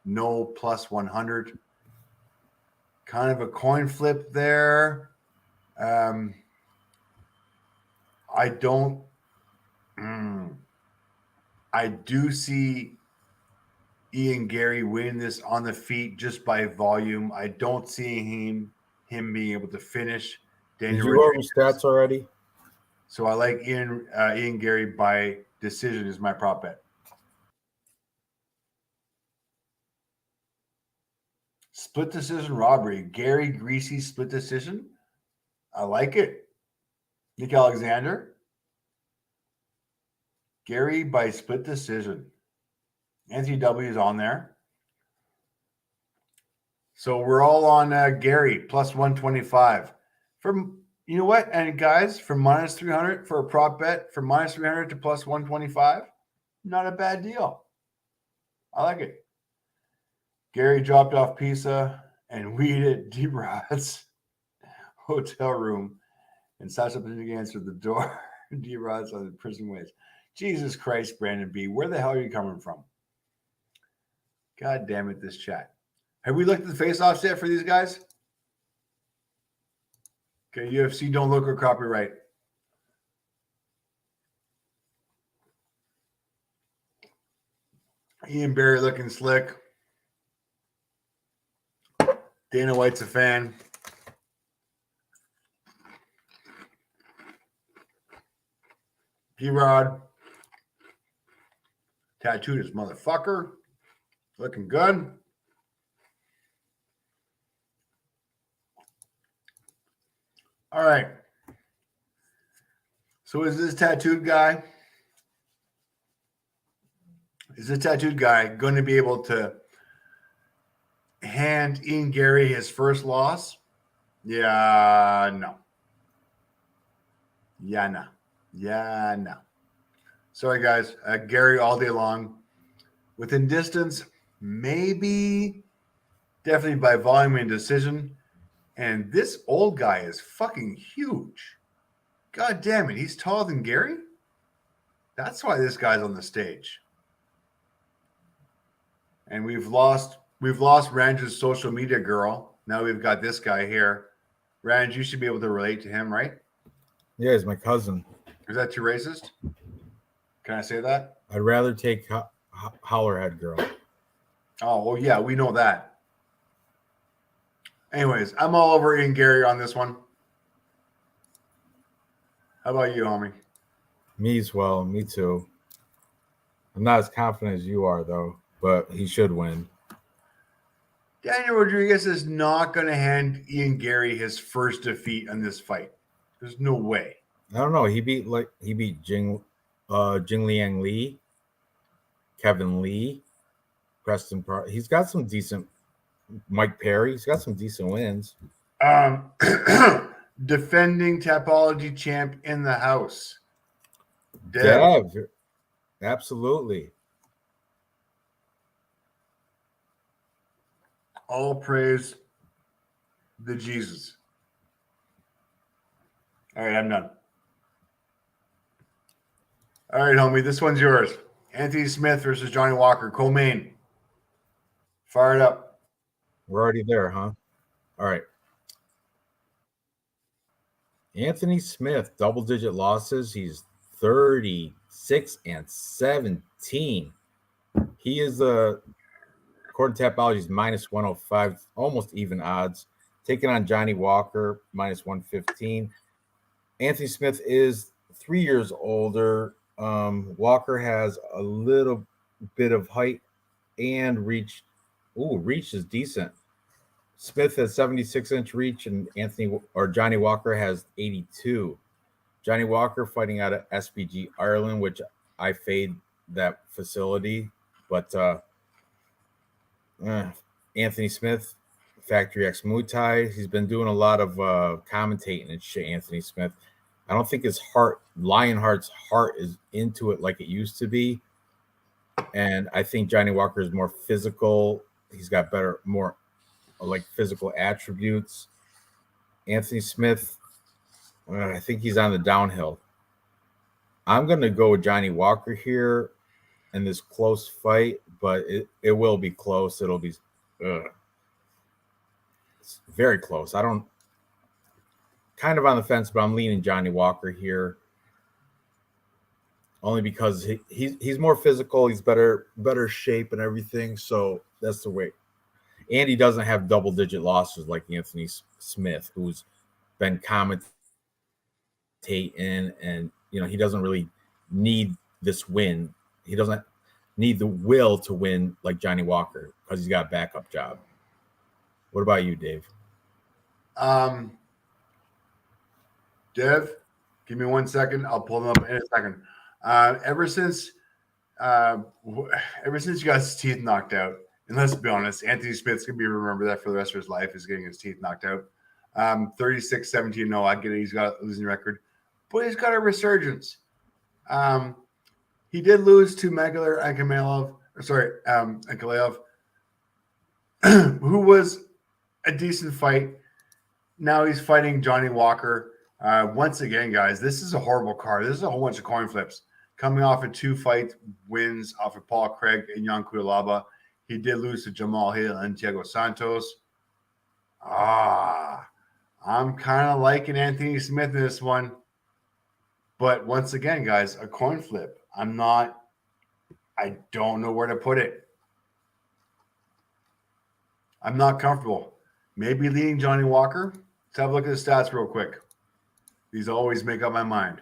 No, plus 100. Kind of a coin flip there. I do see Ian Gary winning this on the feet just by volume. I don't see him being able to finish Daniel Did you roll your stats already? So I like Ian Gary by decision is my prop bet. Split decision robbery. Gary Greasy split decision. I like it. Nick Alexander. Gary by split decision. Anthony W is on there. So we're all on Gary plus 125. You know what? And guys, from minus 300 for a prop bet, from minus 300 to plus 125, not a bad deal. I like it. Gary dropped off pizza and weed at D-Rod's hotel room and Sasha Panicki answered the door. D-Rod's on the prison ways. Jesus Christ, Brandon B. Where the hell are you coming from? God damn it, this chat. Have we looked at the face-offs yet for these guys? Okay, UFC, don't look or copyright. Ian Barry looking slick. Dana White's a fan. G-Rod. Tattooed his motherfucker. Looking good. All right. So is this tattooed guy going to be able to hand Ian Gary his first loss? Yeah, no. Yeah, no. Sorry, guys. Gary all day long. Within distance, maybe. Definitely by volume and decision. And this old guy is fucking huge. God damn it. He's taller than Gary? That's why this guy's on the stage. And we've lost We've lost Ranj's social media girl. Now we've got this guy here. Ranj, you should be able to relate to him, right? Yeah, he's my cousin. Is that too racist? Can I say that? I'd rather take Howlerhead girl. Oh, well, yeah, we know that. Anyways, I'm all over Ian Gary on this one. How about you, homie? Me as well. Me too. I'm not as confident as you are, though, but he should win. Daniel Rodriguez is not going to hand Ian Gary his first defeat in this fight. There's no way. I don't know. He beat Jing Liang Lee, Kevin Lee, Preston. He's got some decent. Mike Perry. He's got some decent wins. Defending Tapology champ in the house. Dev. Absolutely. All praise the Jesus. All right, I'm done. All right, homie, this one's yours. Anthony Smith versus Johnny Walker, co-main. Fire it up. We're already there, huh? All right. Anthony Smith, double-digit losses. He's 36 and 17. He is according to Tapology, he's minus 105, almost even odds. Taking on Johnny Walker, minus 115. Anthony Smith is 3 years older. Walker has a little bit of height and reach. Ooh, reach is decent. Smith has 76-inch reach, and Johnny Walker has 82. Johnny Walker fighting out of SBG Ireland, which I fade that facility, but Anthony Smith, Factory X Muay Thai. He's been doing a lot of commentating and shit. Anthony Smith. I don't think his Lionheart's heart is into it like it used to be, and I think Johnny Walker is more physical. He's got more like physical attributes. Anthony Smith, I think he's on the downhill. I'm going to go with Johnny Walker here in this close fight, but it will be close. It'll be it's very close. Kind of on the fence, but I'm leaning Johnny Walker here. Only because he's more physical, he's better shape and everything. So that's the way. And he doesn't have double-digit losses like Anthony Smith, who's been commentating, and he doesn't really need this win. He doesn't need the will to win like Johnny Walker because he's got a backup job. What about you, Dave? Dev, give me 1 second. I'll pull them up in a second. Ever since you got his teeth knocked out, and let's be honest, Anthony Smith's going to be remembered that for the rest of his life is getting his teeth knocked out. 36-17, no, I get it. He's got a losing record, but he's got a resurgence. He did lose to Magler Ankalaev, who was a decent fight. Now he's fighting Johnny Walker. Once again, guys, this is a horrible card. This is a whole bunch of coin flips. Coming off of 2 fight wins off of Paul Craig and Jan Cutelaba. He did lose to Jamal Hill and Diego Santos. I'm kind of liking Anthony Smith in this one. But once again, guys, a coin flip. I don't know where to put it. I'm not comfortable. Maybe leading Johnny Walker. Let's have a look at the stats real quick. These always make up my mind.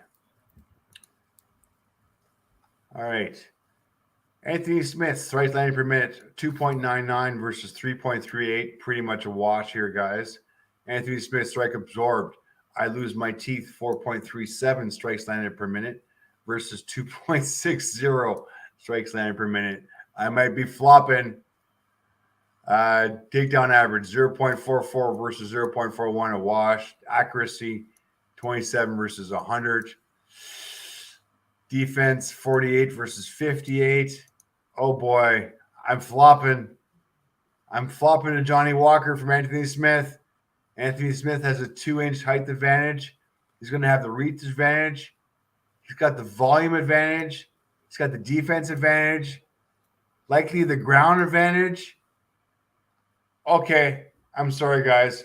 All right. Anthony Smith, strikes landing per minute, 2.99 versus 3.38. Pretty much a wash here, guys. Anthony Smith, strike absorbed. I lose my teeth, 4.37 strikes landed per minute versus 2.60 strikes landed per minute. I might be flopping. Takedown average, 0.44 versus 0.41, a wash. Accuracy, 27 versus 100. Defense, 48 versus 58. Oh, boy. I'm flopping. I'm flopping to Johnny Walker from Anthony Smith. Anthony Smith has a 2-inch height advantage. He's going to have the reach advantage. He's got the volume advantage. He's got the defense advantage. Likely the ground advantage. Okay, I'm sorry, guys.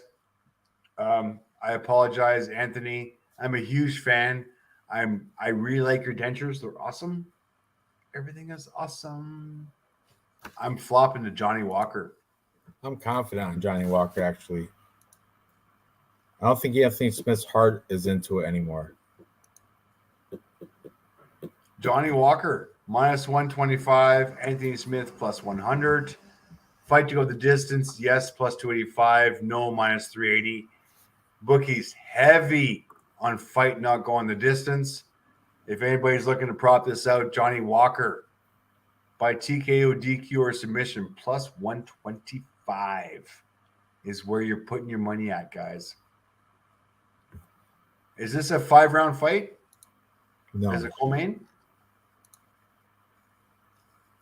I apologize, Anthony. I'm a huge fan. I really like your dentures. They're awesome. Everything is awesome. I'm flopping to Johnny Walker. I'm confident on Johnny Walker, actually. I don't think Anthony Smith's heart is into it anymore. Johnny Walker, minus 125. Anthony Smith, plus 100. Fight to go the distance, yes, plus 285. No, minus 380. Bookies heavy on fight not going the distance. If anybody's looking to prop this out, Johnny Walker by TKO, DQ, or submission, plus 125 is where you're putting your money at, guys. Is this a 5-round fight? No. As a co-main?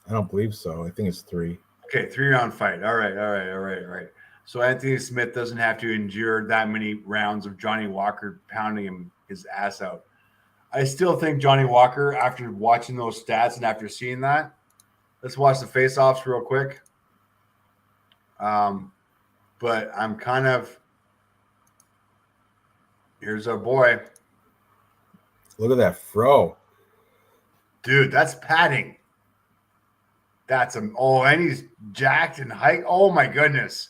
I don't believe so. I think it's 3. Okay, 3-round fight. All right. So Anthony Smith doesn't have to endure that many rounds of Johnny Walker pounding his ass out. I still think Johnny Walker, after watching those stats and after seeing that, let's watch the face-offs real quick. But I'm kind of – here's our boy. Look at that fro. Dude, that's padding. That's – and he's jacked and height. Oh, my goodness.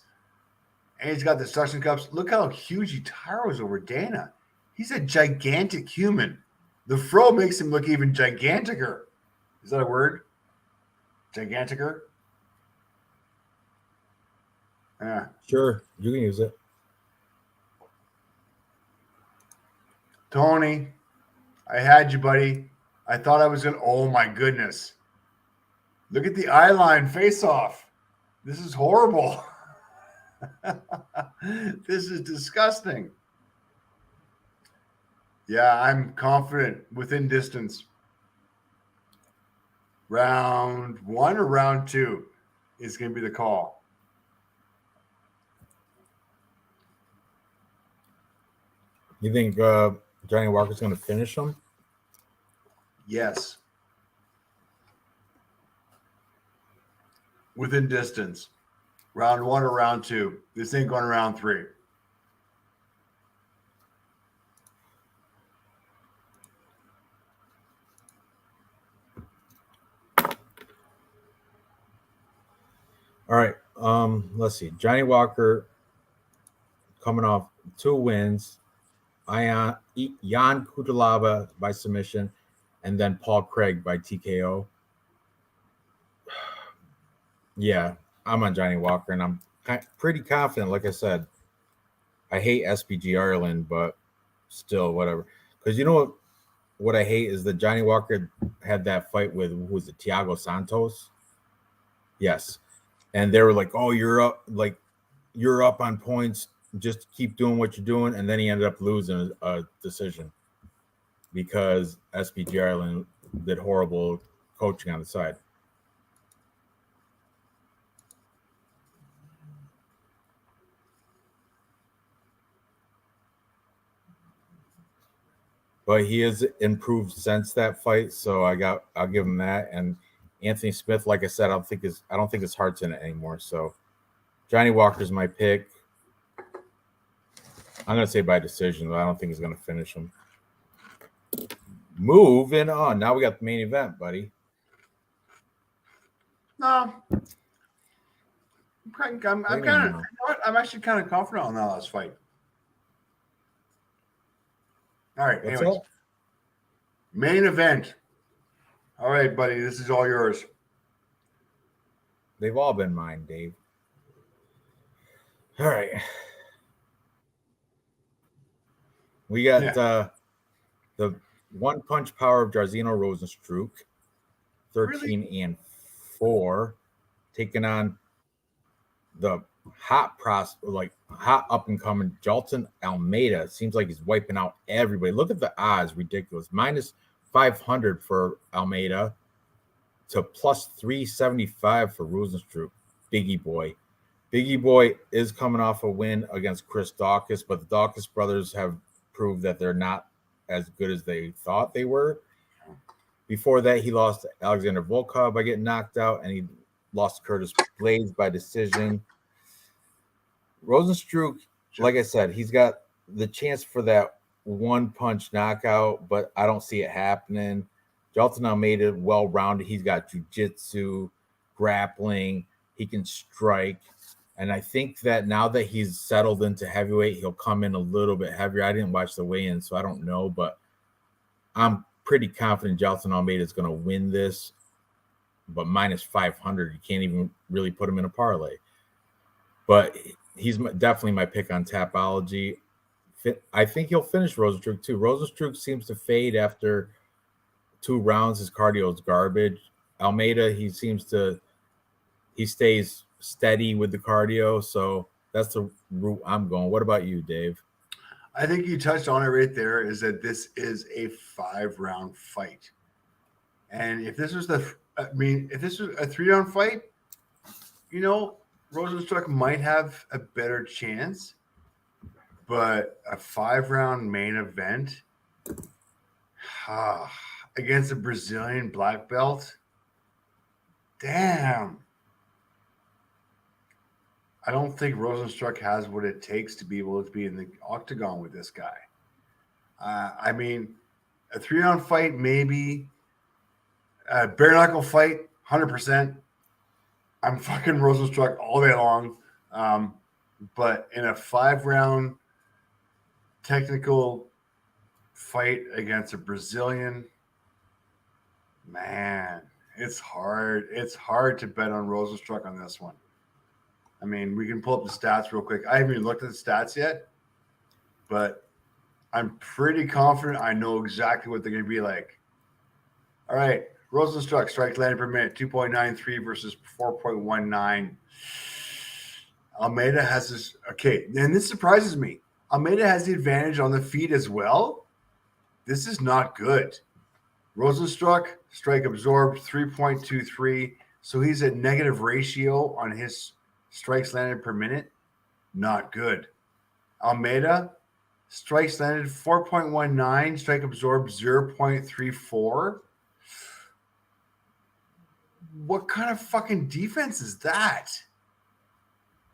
And he's got the suction cups. Look how huge he towers over Dana. He's a gigantic human. The fro makes him look even giganticer. Is that a word? Giganticer? Yeah. Sure, you can use it. Tony, I had you, buddy. I thought I was going to – oh, my goodness. Look at the eye line face-off. This is horrible. This is disgusting. Yeah, I'm confident within distance. Round 1 or round 2 is going to be the call. You think Johnny Walker's going to finish him? Yes. Within distance. Round 1 or round 2. This ain't going to round 3. All right. Let's see. Johnny Walker coming off 2 wins. Jan Kutalaba by submission, and then Paul Craig by TKO. Yeah, I'm on Johnny Walker, and I'm pretty confident. Like I said, I hate SPG Ireland, but still, whatever. Because you know what I hate is that Johnny Walker had that fight with, who was it, Thiago Santos? Yes. And they were like, oh, you're up on points. Just keep doing what you're doing. And then he ended up losing a decision because SPG Ireland did horrible coaching on the side. But he has improved since that fight, so I'll give him that. And Anthony Smith, like I said, I don't think his heart's in it anymore. So Johnny Walker's my pick. I'm gonna say by decision, but I don't think he's gonna finish him. Moving on. Now we got the main event, buddy. No. I'm actually kind of confident on that last fight. All right. What's Anyways, up? Main event. All right, buddy. This is all yours. They've all been mine, Dave. All right. We got the one-punch power of Jairzinho Rozenstruik, 13-4, taking on the hot up-and-coming Jalton Almeida. Seems like he's wiping out everybody. Look at the odds, ridiculous. Minus 500 for Almeida to plus 375 for Rozenstruik. Biggie Boy is coming off a win against Chris Daukaus, but the Daukaus brothers have proved that they're not as good as they thought they were. Before that, he lost to Alexander Volkov by getting knocked out, and he lost to Curtis Blades by decision. Rosenstruck, like I said, he's got the chance for that one punch knockout, but I don't see it happening. Jalton Almeida, well rounded. He's got jiu-jitsu, grappling. He can strike. And I think that now that he's settled into heavyweight, he'll come in a little bit heavier. I didn't watch the weigh-in, so I don't know, but I'm pretty confident Jalton Almeida is going to win this. But minus 500, you can't even really put him in a parlay. But he's definitely my pick on Tapology. I think he'll finish Rosenstruck too. Rosenstruck seems to fade after 2 rounds. His cardio is garbage. Almeida, he stays steady with the cardio. So that's the route I'm going. What about you, Dave? I think you touched on it right there, is that this is a 5-round fight. And if this was if this was a 3-round fight, Rosenstruck might have a better chance. But a 5-round main event against a Brazilian black belt, damn. I don't think Rosenstruck has what it takes to be able to be in the octagon with this guy. A 3-round fight, maybe. A bare knuckle fight, 100%. I'm fucking Rosenstruck all day long. But in a 5-round technical fight against a Brazilian, man, it's hard. It's hard to bet on Rosenstruck on this one. I mean, we can pull up the stats real quick. I haven't even looked at the stats yet, but I'm pretty confident I know exactly what they're going to be like. All right, Rosenstruck, strikes landed per minute, 2.93 versus 4.19. Almeida has this. Okay, and this surprises me. Almeida has the advantage on the feet as well. This is not good. Rosenstruck, strike absorbed, 3.23. So he's at negative ratio on his strikes landed per minute. Not good. Almeida, strikes landed 4.19, strike absorbed 0.34. What kind of fucking defense is that?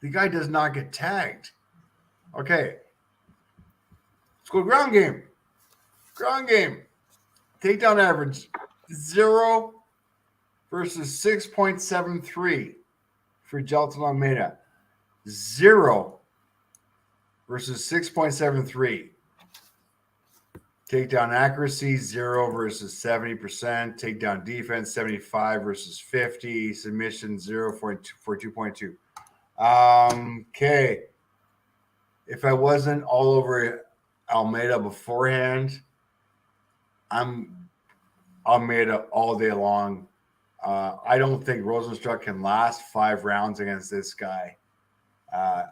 The guy does not get tagged. Okay. Let's go ground game. Ground game. Takedown average 0 versus 6.73 for Jalton Almeida. 0 versus 6.73. Takedown accuracy 0 versus 70%. Takedown defense 75 versus 50. Submission 0 for 2.2. Okay. If I wasn't all over Almeida beforehand, I'm Almeida all day long. I don't think Rosenstruck can last 5 rounds against this guy.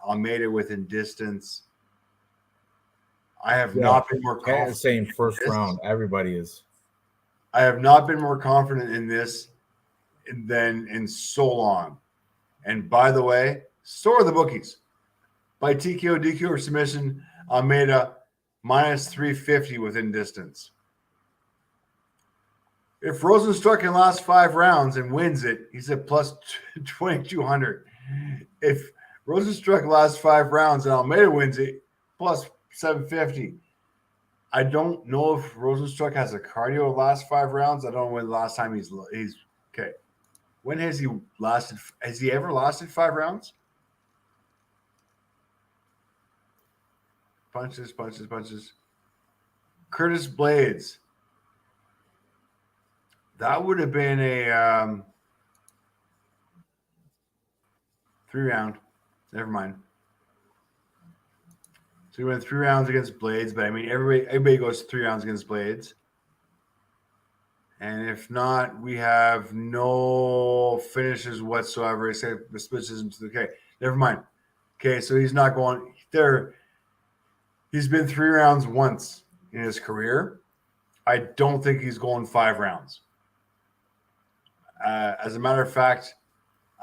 Almeida within distance. I have not been more confident. Saying first round, everybody is. I have not been more confident in this than in so long. And by the way, so are the bookies. By TKO, DQ, or submission, Almeida minus 350 within distance. If Rosenstruck can last 5 rounds and wins it, he's at plus 2,200. If Rosenstruck lasts 5 rounds and Almeida wins it, plus 750. I don't know if Rosenstruck has a cardio last 5 rounds. I don't know when the last time he's okay. When has he lasted? Has he ever lasted 5 rounds? Punches. Curtis Blades. That would have been a 3-round. Never mind. So he went 3 rounds against Blades, but I mean everybody goes 3 rounds against Blades. And if not, we have no finishes whatsoever except the split decision. Okay, never mind. Okay, so he's not going there. He's been 3 rounds once in his career. I don't think he's going 5 rounds. As a matter of fact,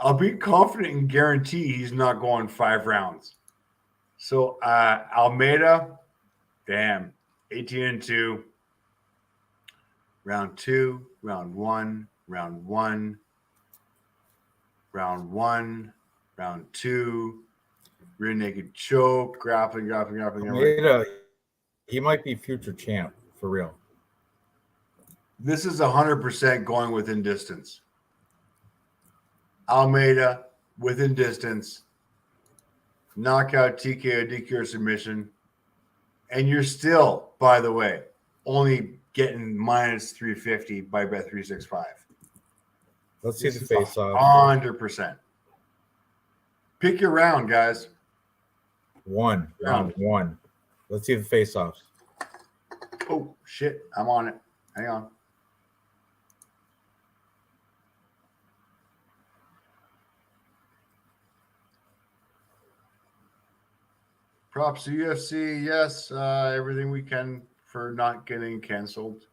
I'll be confident and guarantee he's not going 5 rounds. So Almeida, damn, 18-2. Round 2, round 1, round 1, round 1, round 2, rear naked choke, grappling. He might be future champ for real. This is 100% going within distance. Almeida within distance, knockout, TKO, DQ, submission, and you're still, by the way, only getting minus 350 by Bet 365. Let's see the face off. 100%. Pick your round, guys. Round one. Let's see the face offs. Oh shit! I'm on it. Hang on. Props to UFC. Yes, everything we can for not getting canceled,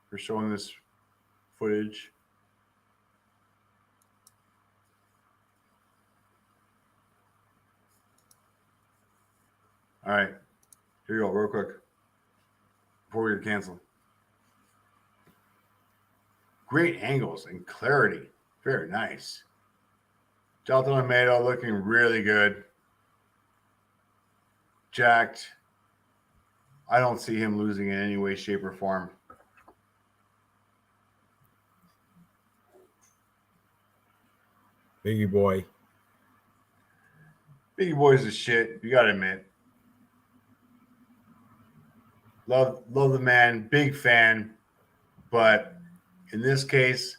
for showing this footage. All right, here you go, real quick, before we get canceled. Great angles and clarity. Very nice. Jonathan Almeida looking really good. Jacked. I don't see him losing in any way, shape, or form. Biggie boy. Biggie boy's a shit. You gotta admit. Love the man. Big fan. But in this case,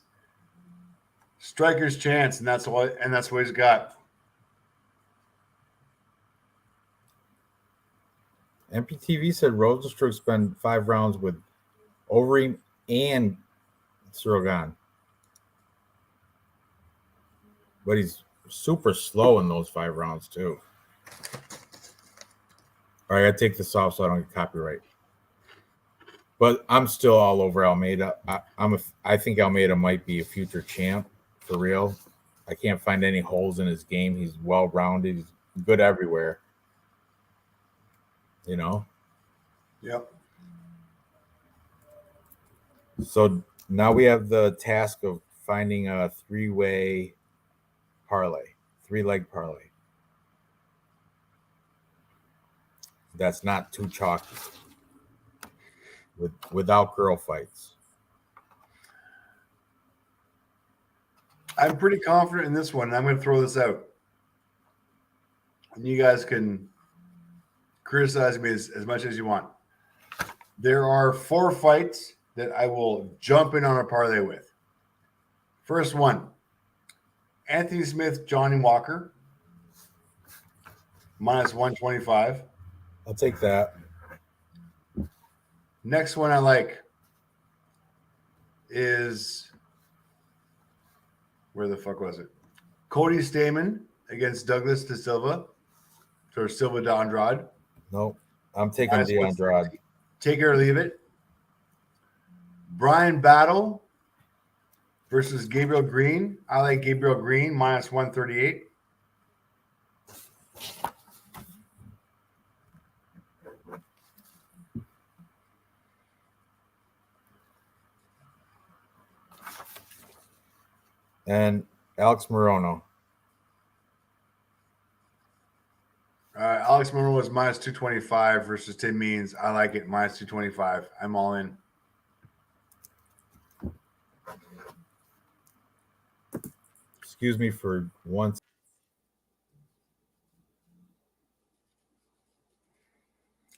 striker's chance, and that's what he's got. MPTV said Rosenstruck spent 5 rounds with Overeem and Sorogan. But he's super slow in those 5 rounds, too. All right, I gotta take this off so I don't get copyright. But I'm still all over Almeida. I think Almeida might be a future champ for real. I can't find any holes in his game. He's well-rounded. He's good everywhere. You know? Yep. So now we have the task of finding a 3-way parlay, 3-leg parlay. That's not too chalky. Without girl fights. I'm pretty confident in this one, and I'm going to throw this out. And you guys can criticize me as much as you want. There are 4 fights that I will jump in on a parlay with. First one, Anthony Smith, Johnny Walker, minus 125. I'll take that. Next one I like is, where the fuck was it? Cody Stamann against Douglas De Silva for Silva de Andrade. Nope. I'm taking De Andrade. Take it or leave it. Brian Battle versus Gabriel Green. I like Gabriel Green, minus 138. And Alex Morono. Alex Morono was minus 225 versus Tim Means. I like it, minus 225. I'm all in. Excuse me for once.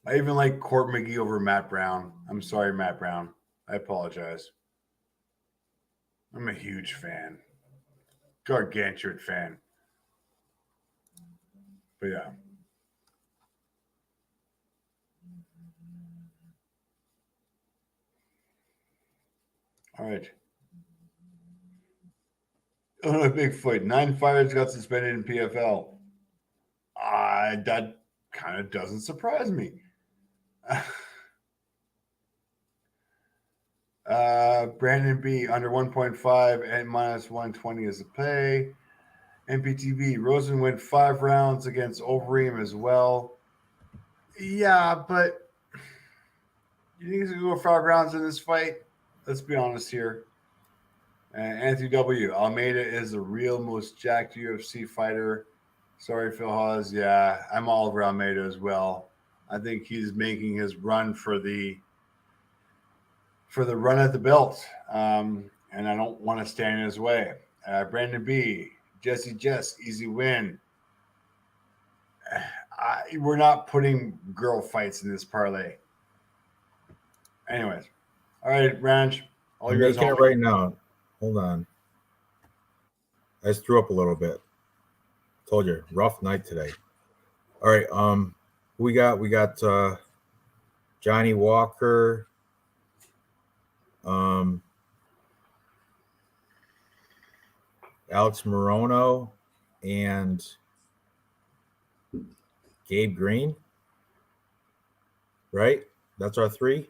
I even like Court McGee over Matt Brown. I'm sorry, Matt Brown. I apologize. I'm a huge fan. Gargantuan fan. But yeah. All right. Oh, Bigfoot. 9 fighters got suspended in PFL. That kind of doesn't surprise me. Brandon B under 1.5 and minus 120 is the pay. MPTV Rosen went 5 rounds against Overeem as well. Yeah, but you think he's gonna go 5 rounds in this fight? Let's be honest here. Anthony W. Almeida is the real most jacked UFC fighter Sorry, Phil Hawes. Yeah, I'm all over Almeida as well. I think he's making his run for the run at the belt, and I don't want to stand in his way. Brandon B, Jess, easy win. We're not putting girl fights in this parlay. Anyways, all right, Ranch. I'm making it right now. Hold on. I just threw up a little bit. Told you, rough night today. All right, we got Johnny Walker, Alex Morono, and Gabe Green. Right? That's our three.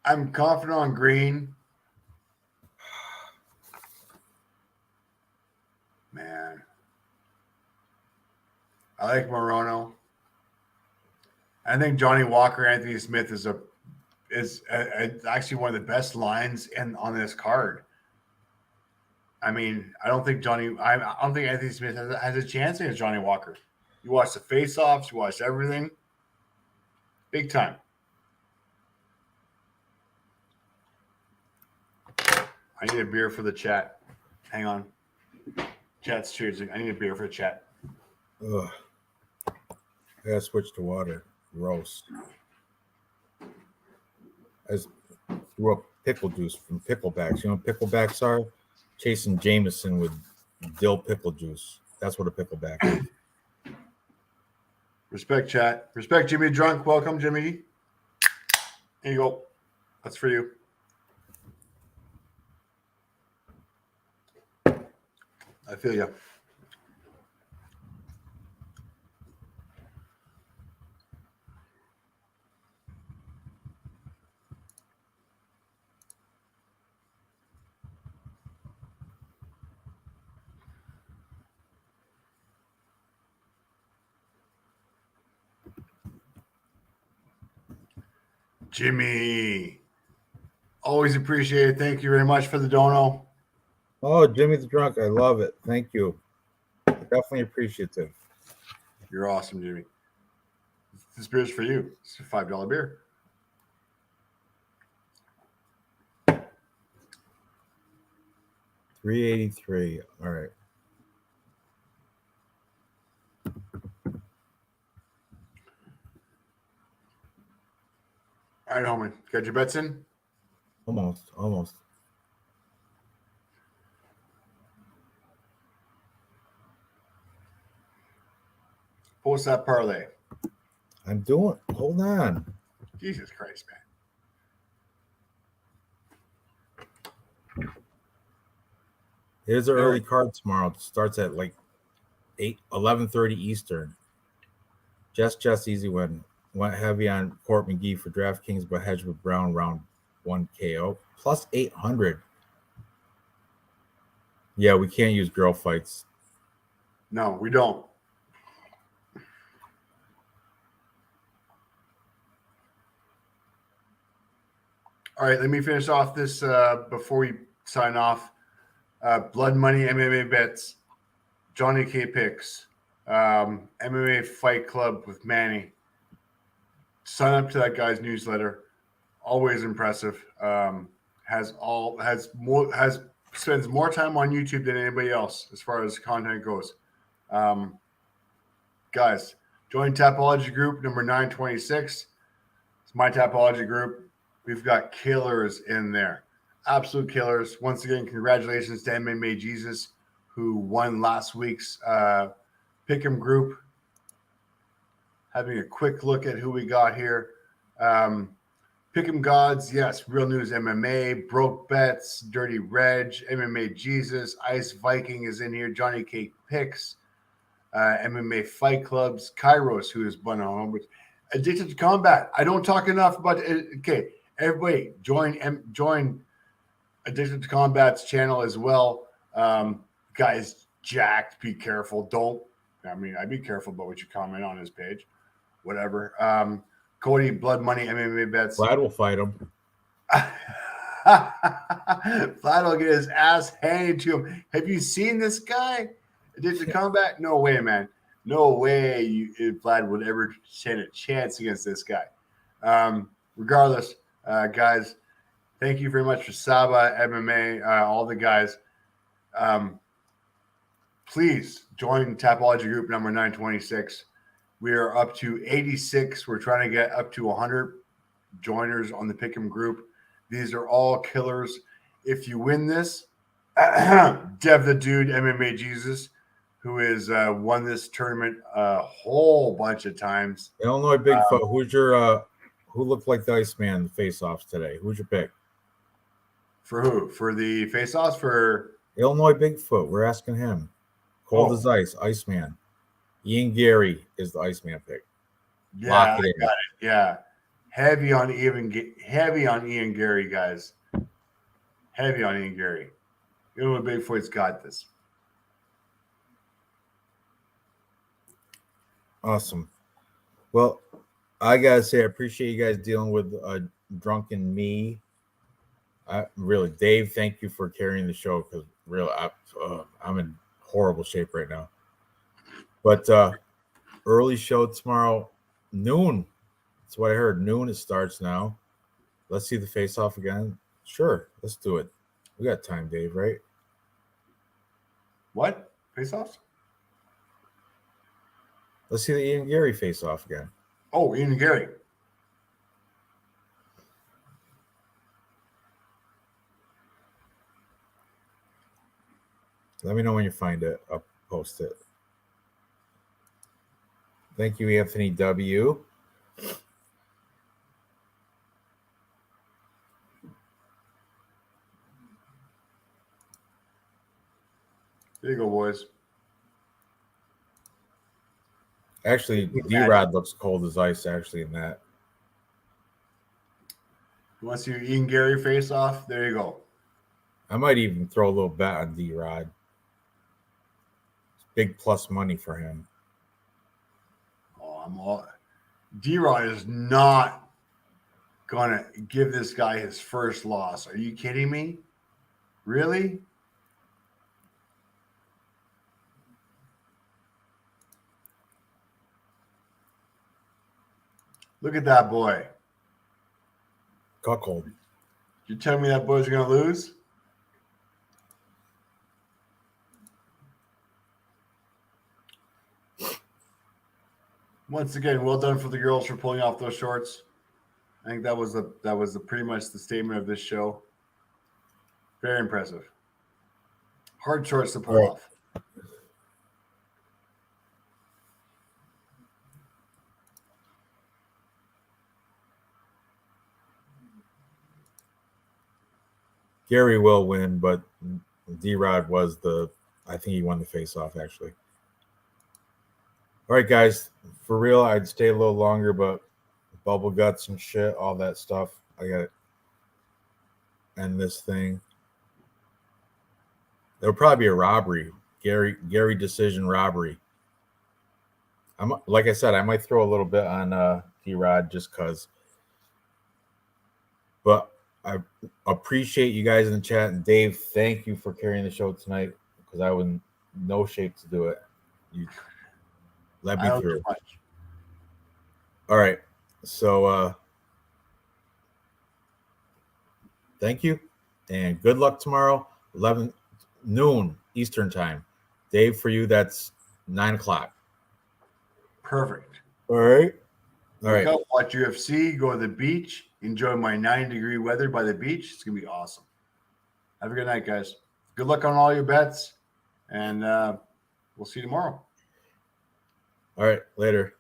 I'm confident on Green. Man. I like Morono. I think Johnny Walker, Anthony Smith is actually one of the best lines on this card. I mean, I don't think Anthony Smith has a chance against Johnny Walker. You watch the face-offs, you watch everything. Big time. I need a beer for the chat. Hang on. Chat's cheers. I need a beer for the chat. Ugh. I gotta switch to water. Gross. I just threw up pickle juice from picklebacks. You know what picklebacks are? Chasing Jameson with dill pickle juice. That's what a pickleback is. Respect, chat. Respect, Jimmy Drunk. Welcome, Jimmy. Here you go. That's for you. I feel you. Jimmy. Always appreciate it. Thank you very much for the dono. Oh, Jimmy the Drunk. I love it. Thank you. Definitely appreciative. You're awesome, Jimmy. This beer's for you. It's a $5 beer. $3.83. All right. All right, homie. Got your bets in? Almost. Post that parlay. I'm doing. Hold on. Jesus Christ, man. Here's an early card tomorrow. It starts at like 11:30 Eastern. Just easy win. Went heavy on Court McGee for DraftKings, but hedged with Brown round 1 KO. Plus 800. Yeah, we can't use girl fights. No, we don't. All right, let me finish off this before we sign off. Blood Money MMA bets, Johnny K picks, MMA Fight Club with Manny. Sign up to that guy's newsletter. Always impressive. Spends more time on YouTube than anybody else as far as content goes. Guys, join Tapology Group number 926. It's my Tapology Group. We've got killers in there. Absolute killers. Once again, congratulations to MMA Jesus, who won last week's Pick'em group. Having a quick look at who we got here. Pick'em Gods, yes. Real News MMA, Broke Bets, Dirty Reg, MMA Jesus, Ice Viking is in here. Johnny Cake Picks, MMA Fight Clubs, Kairos, who is Bun Home. Addicted to Combat. I don't talk enough about it. Okay, everybody, join Addicted to Combat's channel as well. Guys, jacked. Be careful. I'd be careful about what you comment on his page. Whatever. Cody, Blood Money, MMA bets. Vlad will fight him. Vlad will get his ass handed to him. Have you seen this guy? Addicted to combat? No way, man. No way Vlad would ever stand a chance against this guy. Regardless, guys, thank you very much for Saba, MMA, all the guys. Please join Tapology Group number 926. We are up to 86. We're trying to get up to 100 joiners on the Pick'em group. These are all killers. If you win this, Dev the Dude, MMA Jesus, who has won this tournament a whole bunch of times. Illinois Bigfoot. Who's your who looked like the Iceman face-offs today? Who's your pick? For who? For the face-offs? For Illinois Bigfoot. We're asking him. Cold as ice, Iceman. Ian Gary is the Iceman pick. Yeah, I got it. Yeah, heavy on Ian Gary, guys. Heavy on Ian Gary. Illinois Bigfoot's got this. Awesome. Well, I gotta say, I appreciate you guys dealing with a drunken me. Really, Dave, thank you for carrying the show because really, I'm in horrible shape right now. But early show tomorrow, noon. That's what I heard. Noon it starts now. Let's see the face-off again. Sure, let's do it. We got time, Dave, right? What? Face-offs? Let's see the Ian Gary face-off again. Oh, Ian Gary. Let me know when you find it. I'll post it. Thank you, Anthony W. There you go, boys. Actually, D-Rod looks cold as ice, actually, in that. You want to see Ian Gary face off? There you go. I might even throw a little bet on D-Rod. It's big plus money for him. Oh, D-Rod is not going to give this guy his first loss. Are you kidding me? Really? Look at that boy. Cuckold. You tell me that boy's going to lose? Once again, well done for the girls for pulling off those shorts. I think that was pretty much the statement of this show. Very impressive. Hard shorts to pull off. Gary will win, but D-Rod was I think he won the face-off, actually. All right, guys. For real, I'd stay a little longer, but bubble guts and shit, all that stuff. I got to end this thing. There'll probably be a robbery. Gary decision robbery. Like I said, I might throw a little bit on D-Rod just because. But I appreciate you guys in the chat. And Dave, thank you for carrying the show tonight because I was in no shape to do it. You let me through. All right. So thank you. And good luck tomorrow, 11 noon Eastern time. Dave, for you, that's 9 o'clock. Perfect. All right. All right. Go watch UFC, go to the beach, enjoy my 9-degree weather by the beach. It's going to be awesome. Have a good night, guys. Good luck on all your bets, and we'll see you tomorrow. All right. Later.